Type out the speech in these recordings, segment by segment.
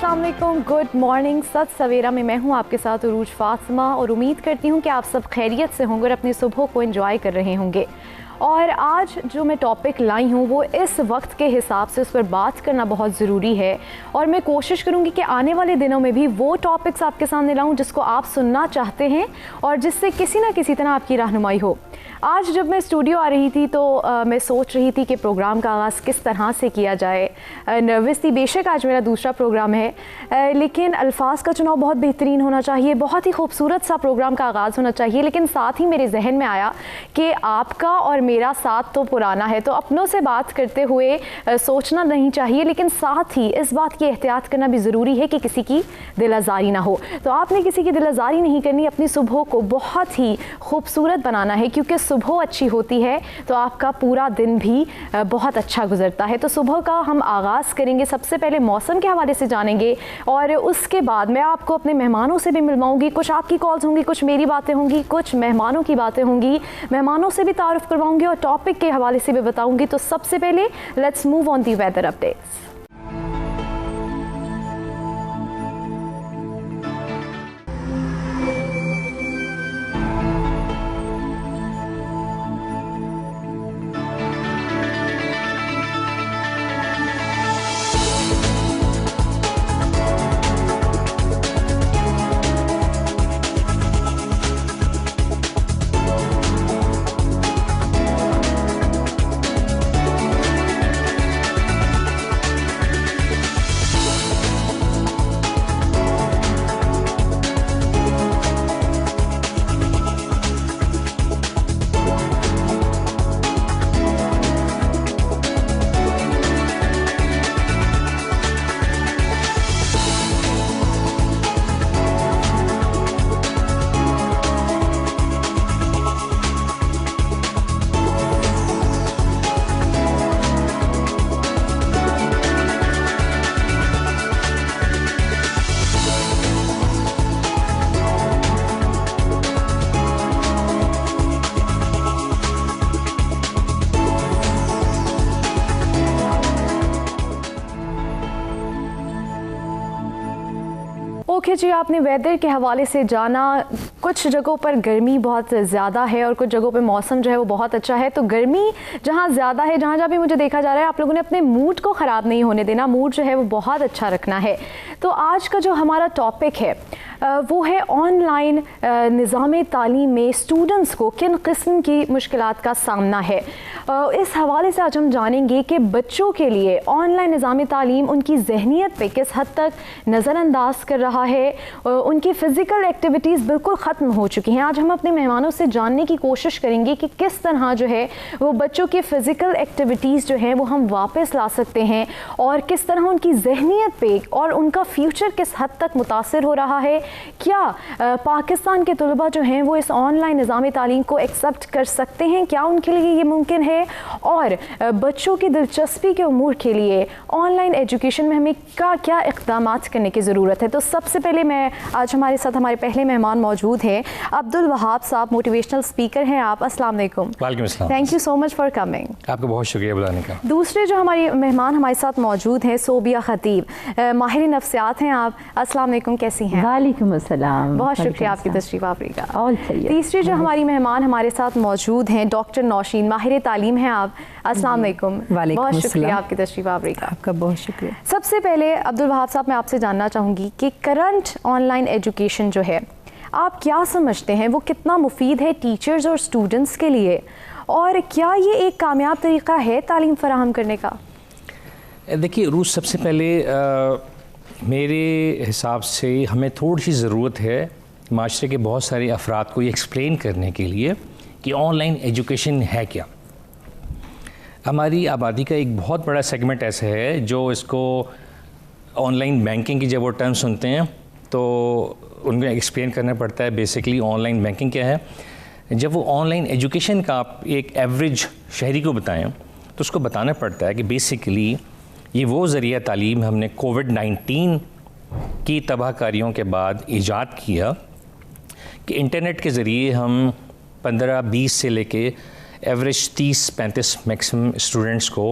अस्सलाम वालेकुम, good morning. सत सवेरा में मैं हूं आपके साथ उरूज फातिमा और उम्मीद करती हूं कि आप सब खैरियत से होंगे और अपनी सुबह को एंजॉय कर रहे होंगे। और आज जो मैं टॉपिक लाई हूँ वो इस वक्त के हिसाब से उस पर बात करना बहुत ज़रूरी है और मैं कोशिश करूँगी कि आने वाले दिनों में भी वो टॉपिक्स आपके सामने लाऊं जिसको आप सुनना चाहते हैं और जिससे किसी ना किसी तरह आपकी रहनुमाई हो। आज जब मैं स्टूडियो आ रही थी तो मैं सोच रही थी कि प्रोग्राम का आगाज़ किस तरह से किया जाए। नर्वस थी, बेशक आज मेरा दूसरा प्रोग्राम है, लेकिन अल्फाज का चुनाव बहुत बेहतरीन होना चाहिए, बहुत ही खूबसूरत सा प्रोग्राम का आगाज़ होना चाहिए। लेकिन साथ ही मेरे जहन में आया कि आपका और मेरा साथ तो पुराना है, तो अपनों से बात करते हुए सोचना नहीं चाहिए, लेकिन साथ ही इस बात की एहतियात करना भी ज़रूरी है कि किसी की दिल आज़ारी ना हो। तो आपने किसी की दिल आज़ारी नहीं करनी, अपनी सुबह को बहुत ही खूबसूरत बनाना है, क्योंकि सुबह अच्छी होती है तो आपका पूरा दिन भी बहुत अच्छा गुजरता है। तो सुबह का हम आगाज़ करेंगे, सबसे पहले मौसम के हवाले से जानेंगे और उसके बाद मैं आपको अपने मेहमानों से भी मिलवाऊंगी। कुछ आपकी कॉल्स होंगी, कुछ मेरी बातें होंगी, कुछ मेहमानों की बातें होंगी, मेहमानों से भी तारुफ करवाऊंगी और टॉपिक के हवाले से भी बताऊंगी। तो सबसे पहले let's move on the weather updates. Okay जी, आपने वेदर के हवाले से जाना। कुछ जगहों पर गर्मी बहुत ज़्यादा है और कुछ जगहों पे मौसम जो है वो बहुत अच्छा है। तो गर्मी जहाँ ज़्यादा है, जहाँ जहाँ भी मुझे देखा जा रहा है, आप लोगों ने अपने मूड को ख़राब नहीं होने देना, मूड जो है वो बहुत अच्छा रखना है। तो आज का जो हमारा टॉपिक है वो है ऑनलाइन निज़ाम तालीम में स्टूडेंट्स को किन किस्म की मुश्किलात का सामना है। इस हवाले से आज हम जानेंगे कि बच्चों के लिए ऑनलाइन निज़ाम तालीम उनकी जहनीत पे किस हद तक नज़रअंदाज कर रहा है, उनकी फ़िज़िकल एक्टिविटीज़ बिल्कुल ख़त्म हो चुकी हैं। आज हम अपने मेहमानों से जानने की कोशिश करेंगे कि किस तरह जो है वो बच्चों की फ़िज़िकल एक्टिविटीज़ जो हैं वो हम वापस ला सकते हैं और किस तरह उनकी जहनीत पे और उनका फ्यूचर किस हद तक मुतासिर हो रहा है। क्या पाकिस्तान के तलबा जो हैं वो इस ऑनलाइन निज़ाम तालीम को एक्सेप्ट कर सकते हैं, क्या उनके लिए ये मुमकिन है, और बच्चों की दिलचस्पी के उमूर के लिए ऑनलाइन एजुकेशन में हमें क्या इक़दामात करने की ज़रूरत है। तो सबसे पहले मैं आज हमारे साथ हमारे पहले मेहमान मौजूद हैं, अब्दुल वहाब साहब, मोटिवेशनल स्पीकर हैं आप। अस्सलाम वालेकुम। वालेकुम अस्सलाम। Thank you so much for coming. आपका बहुत शुक्रिया बुलाने का। दूसरे जो हमारी मेहमान हमारे साथ मौजूद हैं, सोबिया खतीब, माहिर नफ्सियात हैं आप। अस्सलाम वालेकुम, कैसी हैं? वालेकुम अस्सलाम। बहुत शुक्रिया आपकी तशरीफ़ आवरी का। और तीसरी जो हमारी मेहमान हमारे साथ मौजूद हैं, डॉक्टर नौशीन, माहिर तालीम हैं आप। अस्सलाम वालेकुम। बहुत शुक्रिया आपकी तशरीफ़ आवरी का। आपका बहुत शुक्रिया। सबसे पहले अब्दुल वहाब साहब, मैं आपसे जानना चाहूँगी कि करंट ऑनलाइन एजुकेशन जो है आप क्या समझते हैं, वो कितना मुफीद है टीचर्स और स्टूडेंट्स के लिए, और क्या ये एक कामयाब तरीका है तालीम फराहम करने का? देखिए रूस, सबसे पहले मेरे हिसाब से हमें थोड़ी सी ज़रूरत है माशरे के बहुत सारे अफराद को ये एक्सप्लेन करने के लिए कि ऑनलाइन एजुकेशन है क्या। हमारी आबादी का एक बहुत बड़ा सेगमेंट ऐसा है जो इसको ऑनलाइन बैंकिंग की जब वो टर्म सुनते हैं तो उनको एक्सप्लेन करना पड़ता है बेसिकली ऑनलाइन बैंकिंग क्या है। जब वो ऑनलाइन एजुकेशन का आप एक एवरेज शहरी को बताएं तो उसको बताना पड़ता है कि बेसिकली ये वो ज़रिया तालीम हमने कोविड-19 की तबाहकारियों के बाद ईजाद किया कि इंटरनेट के ज़रिए हम 15-20 से लेके एवरेज 30-35 मैक्सिमम स्टूडेंट्स को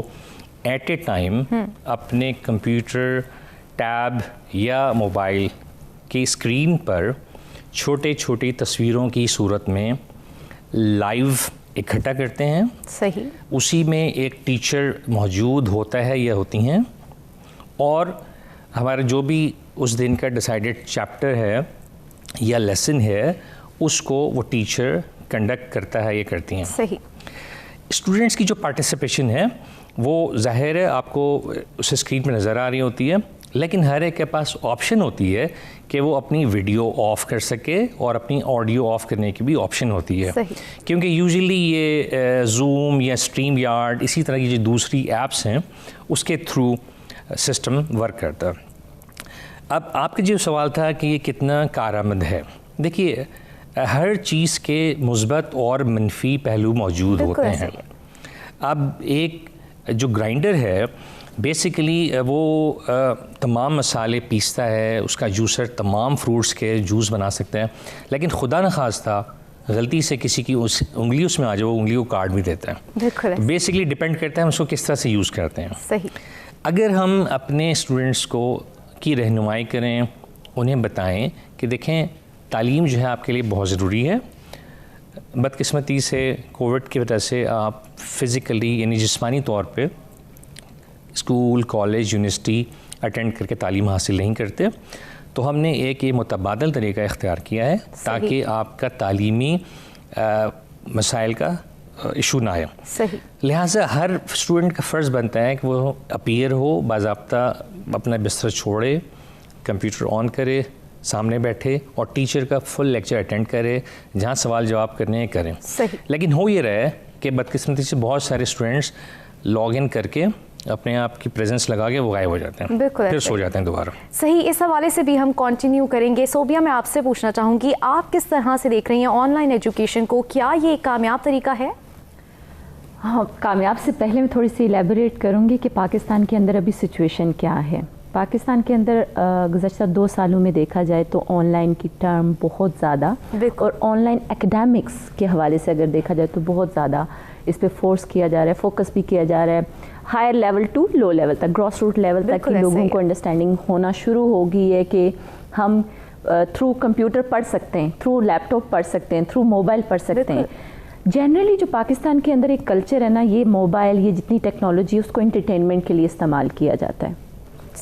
एट ए टाइम अपने कंप्यूटर टैब या मोबाइल की स्क्रीन पर छोटे छोटी तस्वीरों की सूरत में लाइव इकट्ठा करते हैं। सही। उसी में एक टीचर मौजूद होता है या होती हैं, और हमारा जो भी उस दिन का डिसाइडेड चैप्टर है या लेसन है उसको वो टीचर कंडक्ट करता है या करती हैं। सही। स्टूडेंट्स की जो पार्टिसिपेशन है वो ज़ाहिर है आपको उस स्क्रीन पर नज़र आ रही होती है, लेकिन हर एक के पास ऑप्शन होती है कि वो अपनी वीडियो ऑफ कर सके और अपनी ऑडियो ऑफ करने की भी ऑप्शन होती है। सही। क्योंकि यूजुअली ये जूम या स्ट्रीम यार्ड इसी तरह की जो दूसरी ऐप्स हैं उसके थ्रू सिस्टम वर्क करता है। अब आपका जो सवाल था कि ये कितना कारआमद है, देखिए हर चीज़ के मुस्बत और मनफी पहलू मौजूद होते हैं। अब एक जो ग्राइंडर है बेसिकली वो तमाम मसाले पीसता है, उसका जूसर तमाम फ्रूट्स के जूस बना सकता है, लेकिन खुदा न खास्ता गलती से किसी की उस उंगली उसमें आ जाए, वो उंगली को काट भी देता है। बेसिकली डिपेंड करता है हम उसको किस तरह से यूज़ करते हैं। सही। अगर हम अपने स्टूडेंट्स को की रहनुमाई करें, उन्हें बताएं कि देखें तालीम जो है आपके लिए बहुत ज़रूरी है। बदकिस्मती से कोविड की वजह से आप फ़िज़िकली यानी जिस्मानी तौर पे स्कूल, कॉलेज, यूनिवर्सिटी अटेंड करके तालीम हासिल नहीं करते, तो हमने एक ये मुतबादल तरीका इख्तियार किया है ताकि आपका तालीमी मसाइल का इशू ना आए। सही। लिहाजा हर स्टूडेंट का फ़र्ज़ बनता है कि वो अपीयर हो, बाज़ाब्ता अपना बिस्तर छोड़े, कंप्यूटर ऑन करे, सामने बैठे और टीचर का फुल लेक्चर अटेंड करे, जहाँ सवाल जवाब करने हैं करें। सही। लेकिन हो ये रहा है कि बदकिस्मती से बहुत सारे स्टूडेंट्स लॉग इन करके अपने आप की प्रेजेंस लगा के वो गायब हो जाते हैं, फिर सो जाते हैं दोबारा। सही। इस हवाले से भी हम कंटिन्यू करेंगे। सोबिया, मैं आपसे पूछना चाहूँगी, आप किस तरह से देख रही हैं ऑनलाइन एजुकेशन को? क्या ये एक कामयाब तरीका है? हाँ, कामयाब से पहले मैं थोड़ी सी एलेबोरेट करूँगी कि पाकिस्तान के अंदर अभी सिचुएशन क्या है। पाकिस्तान के अंदर गुज़श्ता 2 सालों में देखा जाए तो ऑनलाइन की टर्म बहुत ज़्यादा, और ऑनलाइन एकेडमिक्स के हवाले से अगर देखा जाए तो बहुत ज़्यादा इस पे फोर्स किया जा रहा है, फोकस भी किया जा रहा है, higher level to low level तक, ग्रॉस रूट लेवल तक कि लोगों को अंडरस्टैंडिंग होना शुरू हो गई है कि हम थ्रू कंप्यूटर पढ़ सकते हैं, थ्रू लैपटॉप पढ़ सकते हैं, थ्रू मोबाइल पढ़ सकते हैं। जनरली जो पाकिस्तान के अंदर एक कल्चर है ना, ये मोबाइल, ये जितनी टेक्नोलॉजी उसको एंटरटेनमेंट के लिए इस्तेमाल किया जाता है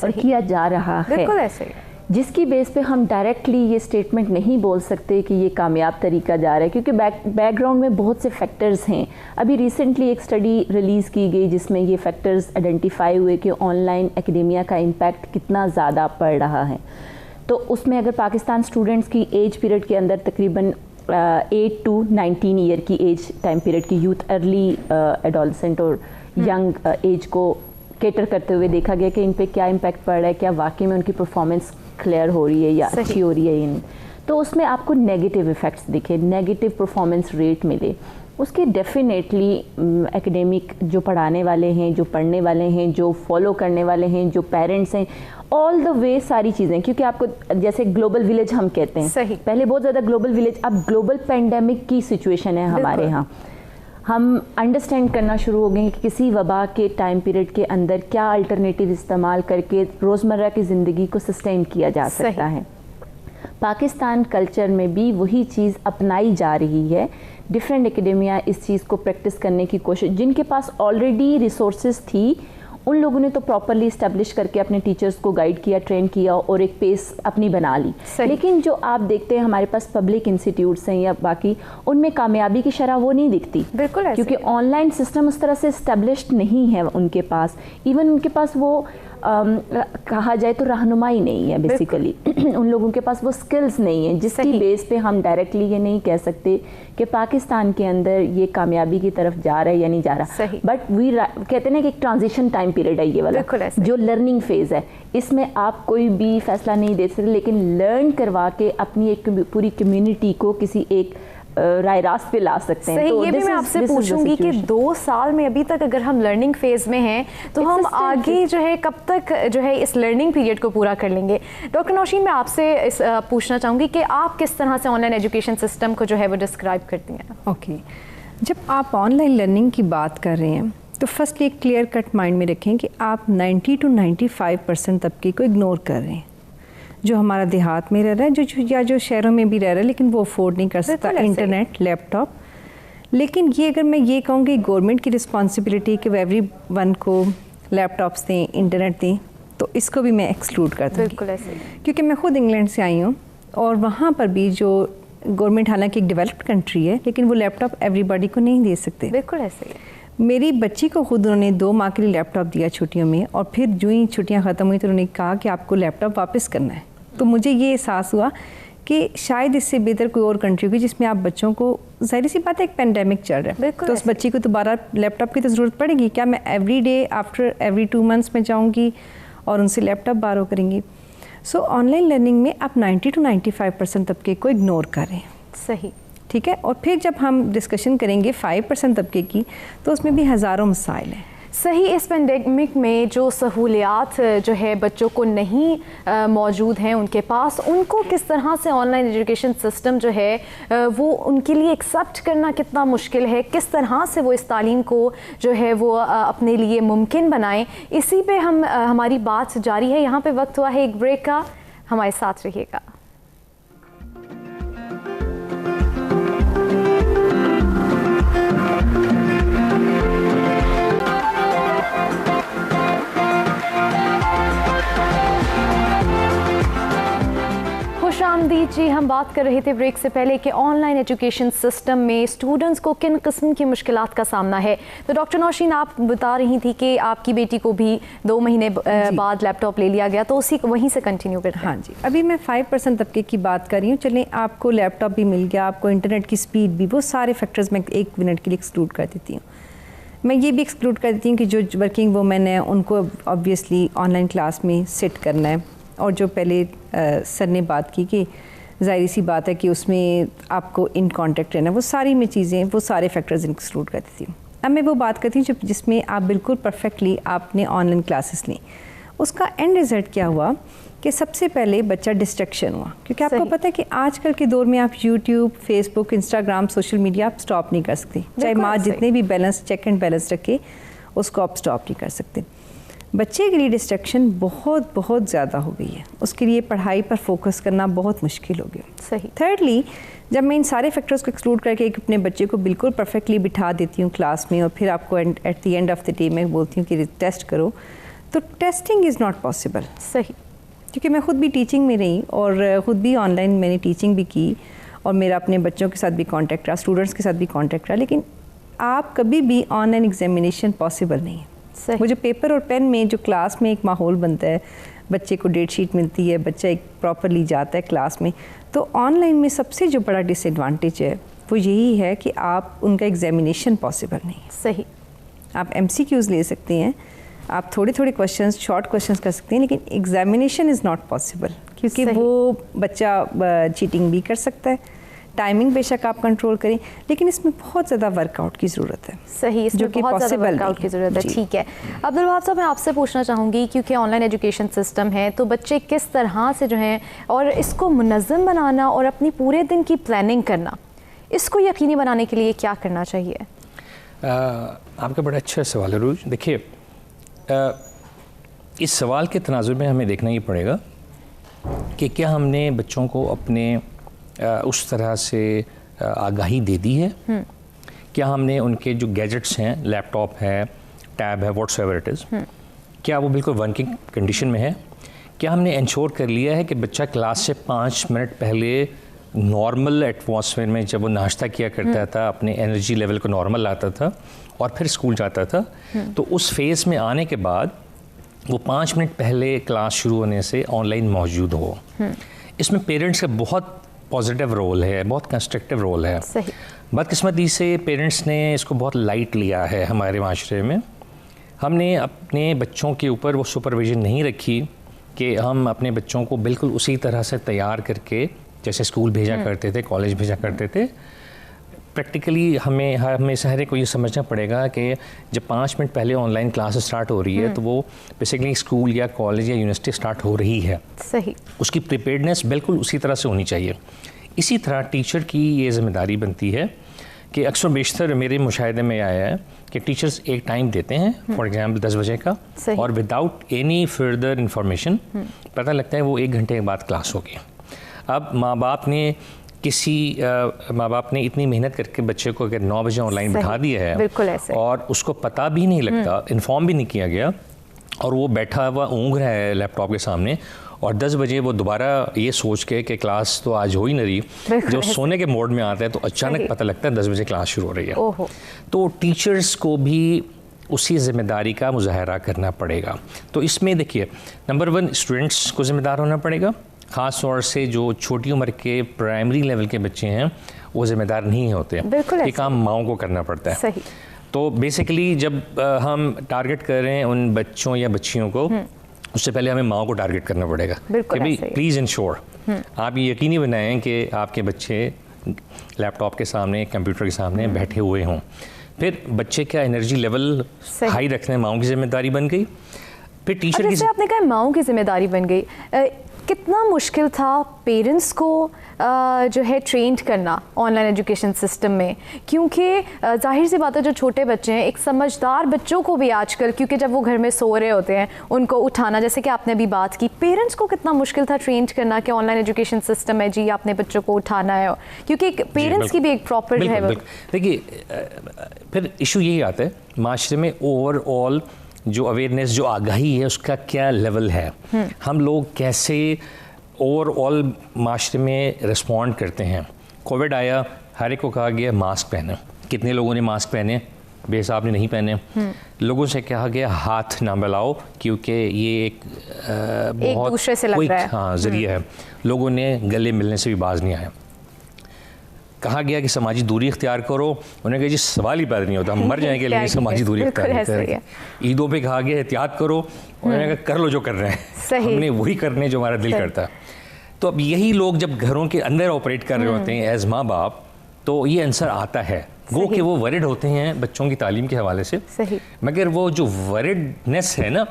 और किया जा रहा है। बिल्कुल ऐसे, जिसकी बेस पे हम डायरेक्टली ये स्टेटमेंट नहीं बोल सकते कि ये कामयाब तरीका जा रहा है, क्योंकि बैकग्राउंड में बहुत से फैक्टर्स हैं। अभी रिसेंटली एक स्टडी रिलीज़ की गई जिसमें ये फैक्टर्स आइडेंटिफाई हुए कि ऑनलाइन एकेडेमिया का इम्पैक्ट कितना ज़्यादा पड़ रहा है। तो उसमें अगर पाकिस्तान स्टूडेंट्स की एज पीरियड के अंदर तकरीबन 8 to 19 ईयर की एज टाइम पीरियड की यूथ, अर्ली एडोलसेंट और यंग एज को केटर करते हुए देखा गया कि इन पे क्या इम्पैक्ट पड़ रहा है, क्या वाकई में उनकी परफॉर्मेंस क्लियर हो रही है या अच्छी हो रही है। तो उसमें आपको नेगेटिव इफ़ेक्ट्स दिखे, नेगेटिव परफॉर्मेंस रेट मिले। उसके डेफिनेटली एकेडमिक जो पढ़ाने वाले हैं, जो पढ़ने वाले हैं, जो फॉलो करने वाले हैं, जो पेरेंट्स हैं, ऑल द वे सारी चीज़ें, क्योंकि आपको जैसे ग्लोबल विलेज हम कहते हैं, सही। पहले बहुत ज़्यादा ग्लोबल विलेज, अब ग्लोबल पेंडेमिक की सिचुएशन है हमारे यहाँ। हम अंडरस्टैंड करना शुरू हो गए कि किसी वबा के टाइम पीरियड के अंदर क्या अल्टरनेटिव इस्तेमाल करके रोज़मर्रा की ज़िंदगी को सस्टेन किया जा सकता है। पाकिस्तान कल्चर में भी वही चीज़ अपनाई जा रही है। डिफरेंट एकेडेमिया इस चीज़ को प्रैक्टिस करने की कोशिश, जिनके पास ऑलरेडी रिसोर्सेज थी उन लोगों ने तो प्रॉपरली इस्टेब्लिश करके अपने टीचर्स को गाइड किया, ट्रेन किया और एक पेस अपनी बना ली। लेकिन जो आप देखते हैं हमारे पास पब्लिक इंस्टीट्यूट्स हैं या बाकी, उनमें कामयाबी की शरह वो नहीं दिखती। बिल्कुल, क्योंकि ऑनलाइन सिस्टम उस तरह से इस्टेब्लिश्ड नहीं है उनके पास। इवन उनके पास वो कहा जाए तो रहनुमाई नहीं है बेसिकली। उन लोगों के पास वो स्किल्स नहीं है जिसकी बेस पे हम डायरेक्टली ये नहीं कह सकते कि पाकिस्तान के अंदर ये कामयाबी की तरफ जा रहा है या नहीं जा रहा। बट वी कहते हैं कि एक ट्रांजिशन टाइम पीरियड है ये वाला, जो लर्निंग फेज है। इसमें आप कोई भी फैसला नहीं दे सकते, लेकिन लर्न करवा के अपनी एक पूरी कम्युनिटी को किसी एक राय रास्त पे ला सकते हैं। तो ये भी मैं आपसे पूछूंगी कि 2 साल में अभी तक अगर हम लर्निंग फेज में हैं तो हम आगे जो है कब तक जो है इस लर्निंग पीरियड को पूरा कर लेंगे? डॉक्टर नौशीन, मैं आपसे पूछना चाहूँगी कि आप किस तरह से ऑनलाइन एजुकेशन सिस्टम को जो है वो डिस्क्राइब करती हैं? ओके, जब आप ऑनलाइन लर्निंग की बात कर रहे हैं तो फर्स्टली एक क्लियर कट माइंड में रखें कि आप 90 to 95% तबके को इग्नोर कर रहे हैं, जो हमारा देहात में रह रहा है, जो शहरों में भी रह रहा है लेकिन वो अफोर्ड नहीं कर सकता इंटरनेट, लैपटॉप। लेकिन ये अगर मैं ये कहूँगी गवर्नमेंट की रिस्पॉन्सिबिलिटी कि एवरी वन को लैपटॉप्स दें, इंटरनेट दें, तो इसको भी मैं एक्सक्लूड कर दूँगी। बिल्कुल ऐसे, क्योंकि मैं खुद इंग्लैंड से आई हूँ और वहाँ पर भी जो गवर्नमेंट हालांकि एक डेवलप्ड कंट्री है लेकिन वो लैपटॉप एवरीबॉडी को नहीं दे सकते। बिल्कुल ऐसे। मेरी बच्ची को खुद उन्होंने 2 माह के लिए लैपटॉप दिया छुट्टियों में, और फिर जो ही छुट्टियाँ ख़त्म हुई तो उन्होंने कहा कि आपको लैपटॉप वापस करना है। तो मुझे ये एहसास हुआ कि शायद इससे बेहतर कोई और कंट्री होगी जिसमें आप बच्चों को, जाहिर सी बात है एक पेंडेमिक चल रहा है तो उस बच्ची को दोबारा लैपटॉप की तो ज़रूरत पड़ेगी। क्या मैं every day after every 2 months में जाऊँगी और उनसे लैपटॉप बारो करेंगी? सो ऑनलाइन लर्निंग में आप 90 to 95% तबके को इग्नोर करें। सही, ठीक है। और फिर जब हम डिस्कशन करेंगे 5% तबके की तो उसमें भी हज़ारों मसाइल हैं। सही, इस पेंडेमिक में जो सहूलियात जो है बच्चों को नहीं मौजूद हैं उनके पास, उनको किस तरह से ऑनलाइन एजुकेशन सिस्टम जो है वो उनके लिए एक्सेप्ट करना कितना मुश्किल है, किस तरह से वो इस तालीम को जो है वो अपने लिए मुमकिन बनाएं, इसी पे हमारी बात जारी है। यहाँ पे वक्त हुआ है एक ब्रेक का, हमारे साथ रहिएगा। खुशामदीद जी, हम बात कर रहे थे ब्रेक से पहले कि ऑनलाइन एजुकेशन सिस्टम में स्टूडेंट्स को किन किस्म की मुश्किलात का सामना है। तो डॉक्टर नौशीन, आप बता रही थी कि आपकी बेटी को भी 2 महीने बाद लैपटॉप ले लिया गया, तो उसी वहीं से कंटिन्यू करते हैं। हाँ जी, अभी मैं 5% तबके की बात कर रही हूँ। चलें, आपको लैपटॉप भी मिल गया, आपको इंटरनेट की स्पीड भी, वो सारे फैक्टर्स मैं 1 मिनट के लिए एक्सक्लूड कर देती हूँ। मैं ये भी एक्सक्लूड कर देती हूँ कि जो वर्किंग वूमेन है उनको ऑब्वियसली ऑनलाइन क्लास में सिट करना है, और जो पहले सर ने बात की कि ज़ाहिर सी बात है कि उसमें आपको इन कांटेक्ट रहना, वो सारी में चीज़ें, वो सारे फैक्टर्स एक्सक्लूड कर देती हूँ। अब मैं वो बात करती हूँ जिसमें आप बिल्कुल परफेक्टली आपने ऑनलाइन क्लासेस ली। उसका एंड रिज़ल्ट क्या हुआ कि सबसे पहले बच्चा डिस्ट्रैक्शन हुआ, क्योंकि आपको पता है कि आजकल के दौर में आप YouTube, Facebook, Instagram, social media आप स्टॉप नहीं कर सकते, चाहे माँ जितने भी बैलेंस, चेक एंड बैलेंस रखे, उसको आप स्टॉप नहीं कर सकते। बच्चे के लिए डिस्ट्रैक्शन बहुत ज़्यादा हो गई है, उसके लिए पढ़ाई पर फोकस करना बहुत मुश्किल हो गया। सही। थर्डली, जब मैं इन सारे फैक्टर्स को एक्सक्लूड करके अपने बच्चे को बिल्कुल परफेक्टली बिठा देती हूँ क्लास में, और फिर आपको at the end of the day मैं बोलती हूँ कि टेस्ट करो, तो टेस्टिंग इज़ नॉट पॉसिबल। सही, क्योंकि मैं ख़ुद भी टीचिंग में रही और ख़ुद भी ऑनलाइन मैंने टीचिंग भी की, और मेरा अपने बच्चों के साथ भी कॉन्टैक्ट रहा, स्टूडेंट्स के साथ भी कॉन्टैक्ट रहा, लेकिन आप कभी भी ऑनलाइन एग्जामिनेशन पॉसिबल नहीं है। वो जो पेपर और पेन में जो क्लास में एक माहौल बनता है, बच्चे को डेट शीट मिलती है, बच्चा एक प्रॉपरली जाता है क्लास में, तो ऑनलाइन में सबसे जो बड़ा डिसएडवांटेज है वो यही है कि आप उनका एग्जामिनेशन पॉसिबल नहीं है। सही। आप MCQs ले सकते हैं, आप थोड़े क्वेश्चंस, शॉर्ट क्वेश्चंस कर सकते हैं, लेकिन एग्जामिनेशन इज़ नॉट पॉसिबल, क्योंकि वो बच्चा चीटिंग भी कर सकता है। टाइमिंग बेशक आप कंट्रोल करें, लेकिन इसमें बहुत ज़्यादा वर्कआउट की ज़रूरत है। सही, इसमें बहुत ज़्यादा वर्कआउट की ज़रूरत है। ठीक है, अब्दुल वहाब साहब, मैं आपसे पूछना चाहूँगी, क्योंकि ऑनलाइन एजुकेशन सिस्टम है तो बच्चे किस तरह से जो हैं, और इसको मुनज़्ज़म बनाना और अपनी पूरे दिन की प्लानिंग करना, इसको यकीनी बनाने के लिए क्या करना चाहिए? आपका बड़ा अच्छा सवाल है रूज। देखिए, इस सवाल के तनाजुर में हमें देखना ही पड़ेगा कि क्या हमने बच्चों को अपने उस तरह से आगाही दे दी है, क्या हमने उनके जो गैजेट्स हैं, लैपटॉप है, टैब है, व्हाट्सएवर इट इज़, क्या वो बिल्कुल वर्किंग कंडीशन में है? क्या हमने इंश्योर कर लिया है कि बच्चा क्लास से 5 मिनट पहले नॉर्मल एटमॉस्फेयर में जब वो नाश्ता किया करता था, अपने एनर्जी लेवल को नॉर्मल लाता था और फिर स्कूल जाता था, तो उस फेज़ में आने के बाद वो 5 मिनट पहले क्लास शुरू होने से ऑनलाइन मौजूद हो? इसमें पेरेंट्स का बहुत पॉजिटिव रोल है, बहुत कंस्ट्रक्टिव रोल है। बदकिस्मती से पेरेंट्स ने इसको बहुत लाइट लिया है। हमारे माशरे में हमने अपने बच्चों के ऊपर वो सुपरविज़न नहीं रखी कि हम अपने बच्चों को बिल्कुल उसी तरह से तैयार करके जैसे स्कूल भेजा करते थे, कॉलेज भेजा करते थे। प्रैक्टिकली हमें सारे को ये समझना पड़ेगा कि जब 5 मिनट पहले ऑनलाइन क्लास स्टार्ट हो रही है तो वो बेसिकली स्कूल या कॉलेज या यूनिवर्सिटी स्टार्ट हो रही है। सही। उसकी प्रिपेयर्डनेस बिल्कुल उसी तरह से होनी चाहिए। इसी तरह टीचर की ये जिम्मेदारी बनती है कि अक्सर बेशतर मेरे मुशाहिदे में आया है कि टीचर्स एक टाइम देते हैं, फॉर एग्जांपल 10 बजे का, और विदाउट एनी फर्दर इंफॉर्मेशन पता लगता है वो 1 घंटे के बाद क्लास होगी। अब माँ बाप ने इतनी मेहनत करके बच्चे को अगर 9 बजे ऑनलाइन बिठा दिया है और उसको पता भी नहीं लगता, इन्फॉर्म भी नहीं किया गया, और वो बैठा हुआ ऊँघ रहा है लैपटॉप के सामने, और 10 बजे वो दोबारा ये सोच के कि क्लास तो आज हो ही नहीं रही, जो सोने के मोड में आता है तो अचानक पता लगता है 10 बजे क्लास शुरू हो रही है। तो टीचर्स को भी उसी ज़िम्मेदारी का मुजाहरा करना पड़ेगा। तो इसमें देखिए, नंबर 1 स्टूडेंट्स को ज़िम्मेदार होना पड़ेगा, ख़ास तौर से जो छोटी उम्र के प्राइमरी लेवल के बच्चे हैं वो ज़िम्मेदार नहीं होते, ये काम माओं को करना पड़ता है। सही। तो बेसिकली जब हम टारगेट कर रहे हैं उन बच्चों या बच्चियों को, उससे पहले हमें माओं को टारगेट करना पड़ेगा कि भाई प्लीज़ इंश्योर, आप ये यकीनी बनाएं कि आपके बच्चे लैपटॉप के सामने, कंप्यूटर के सामने बैठे हुए हों। फिर बच्चे का एनर्जी लेवल हाई रखना माओं की जिम्मेदारी बन गई। फिर टीचर की, आपने कहा माओं की जिम्मेदारी बन गई, कितना मुश्किल था पेरेंट्स को जो है ट्रेंड करना ऑनलाइन एजुकेशन सिस्टम में, क्योंकि जाहिर सी बात है जो छोटे बच्चे हैं, एक समझदार बच्चों को भी आजकल, क्योंकि जब वो घर में सो रहे होते हैं उनको उठाना, जैसे कि आपने अभी बात की, पेरेंट्स को कितना मुश्किल था ट्रेंड करना कि ऑनलाइन एजुकेशन सिस्टम है जी, आपने बच्चों को उठाना है, क्योंकि पेरेंट्स की भी एक प्रॉपर है। देखिए फिर इशू यही आता है माशरे में ओवरऑल जो अवेयरनेस, जो आगाही है, उसका क्या लेवल है, हम लोग कैसे ओवरऑल माशरे में रिस्पॉन्ड करते हैं। कोविड आया, हर एक को कहा गया मास्क पहने, कितने लोगों ने मास्क पहने, बेहिसाब ने नहीं पहने। लोगों से कहा गया हाथ ना मिलाओ क्योंकि ये एक बहुत दूसरे से लग रहा है, हाँ जरिया है। लोगों ने गले मिलने से भी बाज नहीं आया। कहा गया कि समाजी दूरी इख्तियार करो, उन्होंने कहा जी सवाल ही पैदा नहीं होता, हम मर जाएंगे लेकिन समाजी दूरी इख्तियार करें। ईदों पे कहा गया एहतियात करो, उन्होंने कहा कर लो जो कर रहे हैं, हमने वही करने जो हमारा दिल करता है। तो अब यही लोग जब घरों के अंदर ऑपरेट कर रहे होते हैं एज माँ बाप, तो ये आंसर आता है वो कि वो वरिड होते हैं बच्चों की तालीम के हवाले से, मगर वो जो वरिडनेस है ना,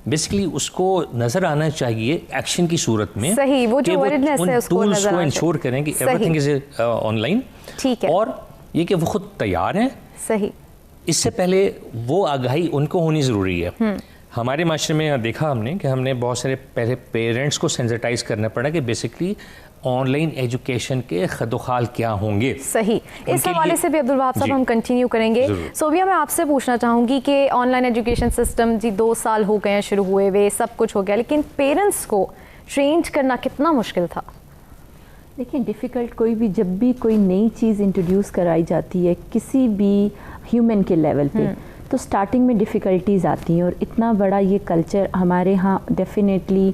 बेसिकली उसको नजर आना चाहिए एक्शन की सूरत में। सही, वो जो वरिडनेस है उसको नजर आना चाहिए। इंश्योर करें कि एवरीथिंग इज ऑनलाइन, ठीक है, और ये कि वो खुद तैयार हैं। सही, इससे पहले वो आगाही उनको होनी ज़रूरी है। हमारे माशरे में देखा हमने कि हमने बहुत सारे पहले पेरेंट्स को सेंसिटाइज करना पड़ा कि बेसिकली ऑनलाइन एजुकेशन के खदोखाल क्या होंगे। सही, इस हवाले से भी अब्दुल वहाब साहब हम कंटिन्यू करेंगे। सोबिया, मैं आपसे पूछना चाहूँगी कि ऑनलाइन एजुकेशन सिस्टम जी 2 साल हो गए हैं शुरू हुए हुए, सब कुछ हो गया, लेकिन पेरेंट्स को ट्रेंड करना कितना मुश्किल था? देखिए, डिफ़िकल्ट कोई भी, जब भी कोई नई चीज़ इंट्रोड्यूस कराई जाती है किसी भी ह्यूमन के लेवल पे, तो स्टार्टिंग में डिफ़िकल्टीज़ आती हैं। और इतना बड़ा ये कल्चर हमारे यहाँ डेफिनेटली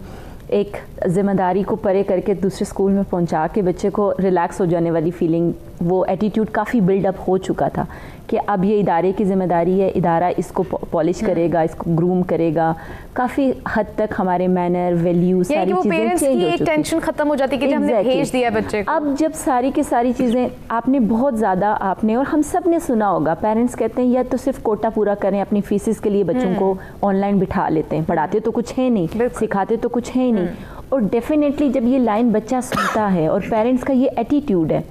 एक ज़िम्मेदारी को परे करके दूसरे स्कूल में पहुंचा के बच्चे को रिलैक्स हो जाने वाली फीलिंग, वो एटीट्यूड काफ़ी बिल्डअप हो चुका था कि अब ये इदारे की ज़िम्मेदारी है, इदारा इसको पॉलिश करेगा, इसको ग्रूम करेगा। काफ़ी हद तक हमारे मैनर, वैल्यूज, सारी चीज़ें चेंज हो चुकी। टेंशन खत्म हो जाती कि हमने भेज दिया बच्चे को। अब जब सारी की सारी चीज़ें आपने बहुत ज़्यादा, आपने और हम सब ने सुना होगा, पेरेंट्स कहते हैं या तो सिर्फ कोटा पूरा करें, अपनी फीसिस के लिए बच्चों को ऑनलाइन बिठा लेते हैं, पढ़ाते तो कुछ है नहीं, सिखाते तो कुछ है नहीं। और डेफिनेटली जब ये लाइन बच्चा सुनता है और पेरेंट्स का ये एटीट्यूड है,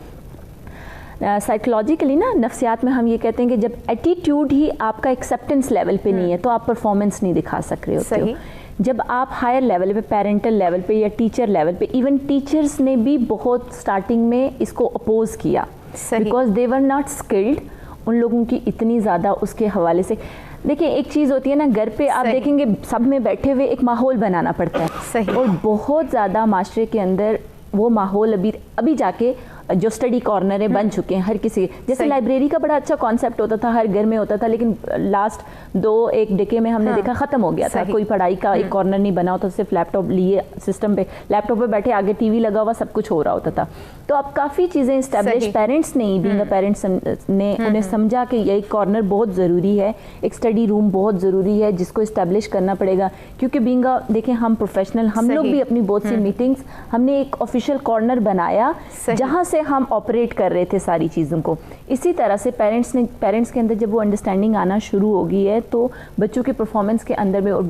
साइकोलॉजिकली ना, नफ्सियात में हम ये कहते हैं कि जब एटीट्यूड ही आपका एक्सेप्टेंस लेवल पे नहीं है तो आप परफॉर्मेंस नहीं दिखा सक रहे होते हो। जब आप हायर लेवल पे, पेरेंटल लेवल पे या टीचर लेवल पे, इवन टीचर्स ने भी बहुत स्टार्टिंग में इसको अपोज किया because they were not skilled. उन लोगों की इतनी ज़्यादा उसके हवाले से, देखिए एक चीज़ होती है ना, घर पे आप देखेंगे सब में बैठे हुए एक माहौल बनाना पड़ता है, और बहुत ज़्यादा माशरे के अंदर वो माहौल अभी जाके जो स्टडी कॉर्नर है बन चुके हैं हर किसी। जैसे लाइब्रेरी का बड़ा अच्छा कॉन्सेप्ट होता था, हर घर में होता था, लेकिन लास्ट 2-1 डेके में हमने देखा ख़त्म हो गया था। कोई पढ़ाई का एक कॉर्नर नहीं बना होता, सिर्फ लैपटॉप लिए सिस्टम पे, लैपटॉप पे बैठे, आगे टीवी लगा हुआ, सब कुछ हो रहा होता था। तो अब काफ़ी चीज़ें इस्टेब्लिश, पेरेंट्स ने, बीइंग अ पेरेंट्स ने उन्हें समझा कि ये कॉर्नर बहुत ज़रूरी है, एक स्टडी रूम बहुत ज़रूरी है जिसको इस्टेब्लिश करना पड़ेगा। क्योंकि बीइंग अ, देखें हम प्रोफेशनल, हम लोग भी अपनी बहुत सी मीटिंग्स, हमने एक ऑफिशियल कॉर्नर बनाया जहाँ से हम ऑपरेट कर रहे थे सारी चीज़ों को। इसी तरह से पेरेंट्स के अंदर जब वो अंडरस्टैंडिंग आना शुरू हो गई है तो बच्चों के परफॉर्मेंस के अंदर में, और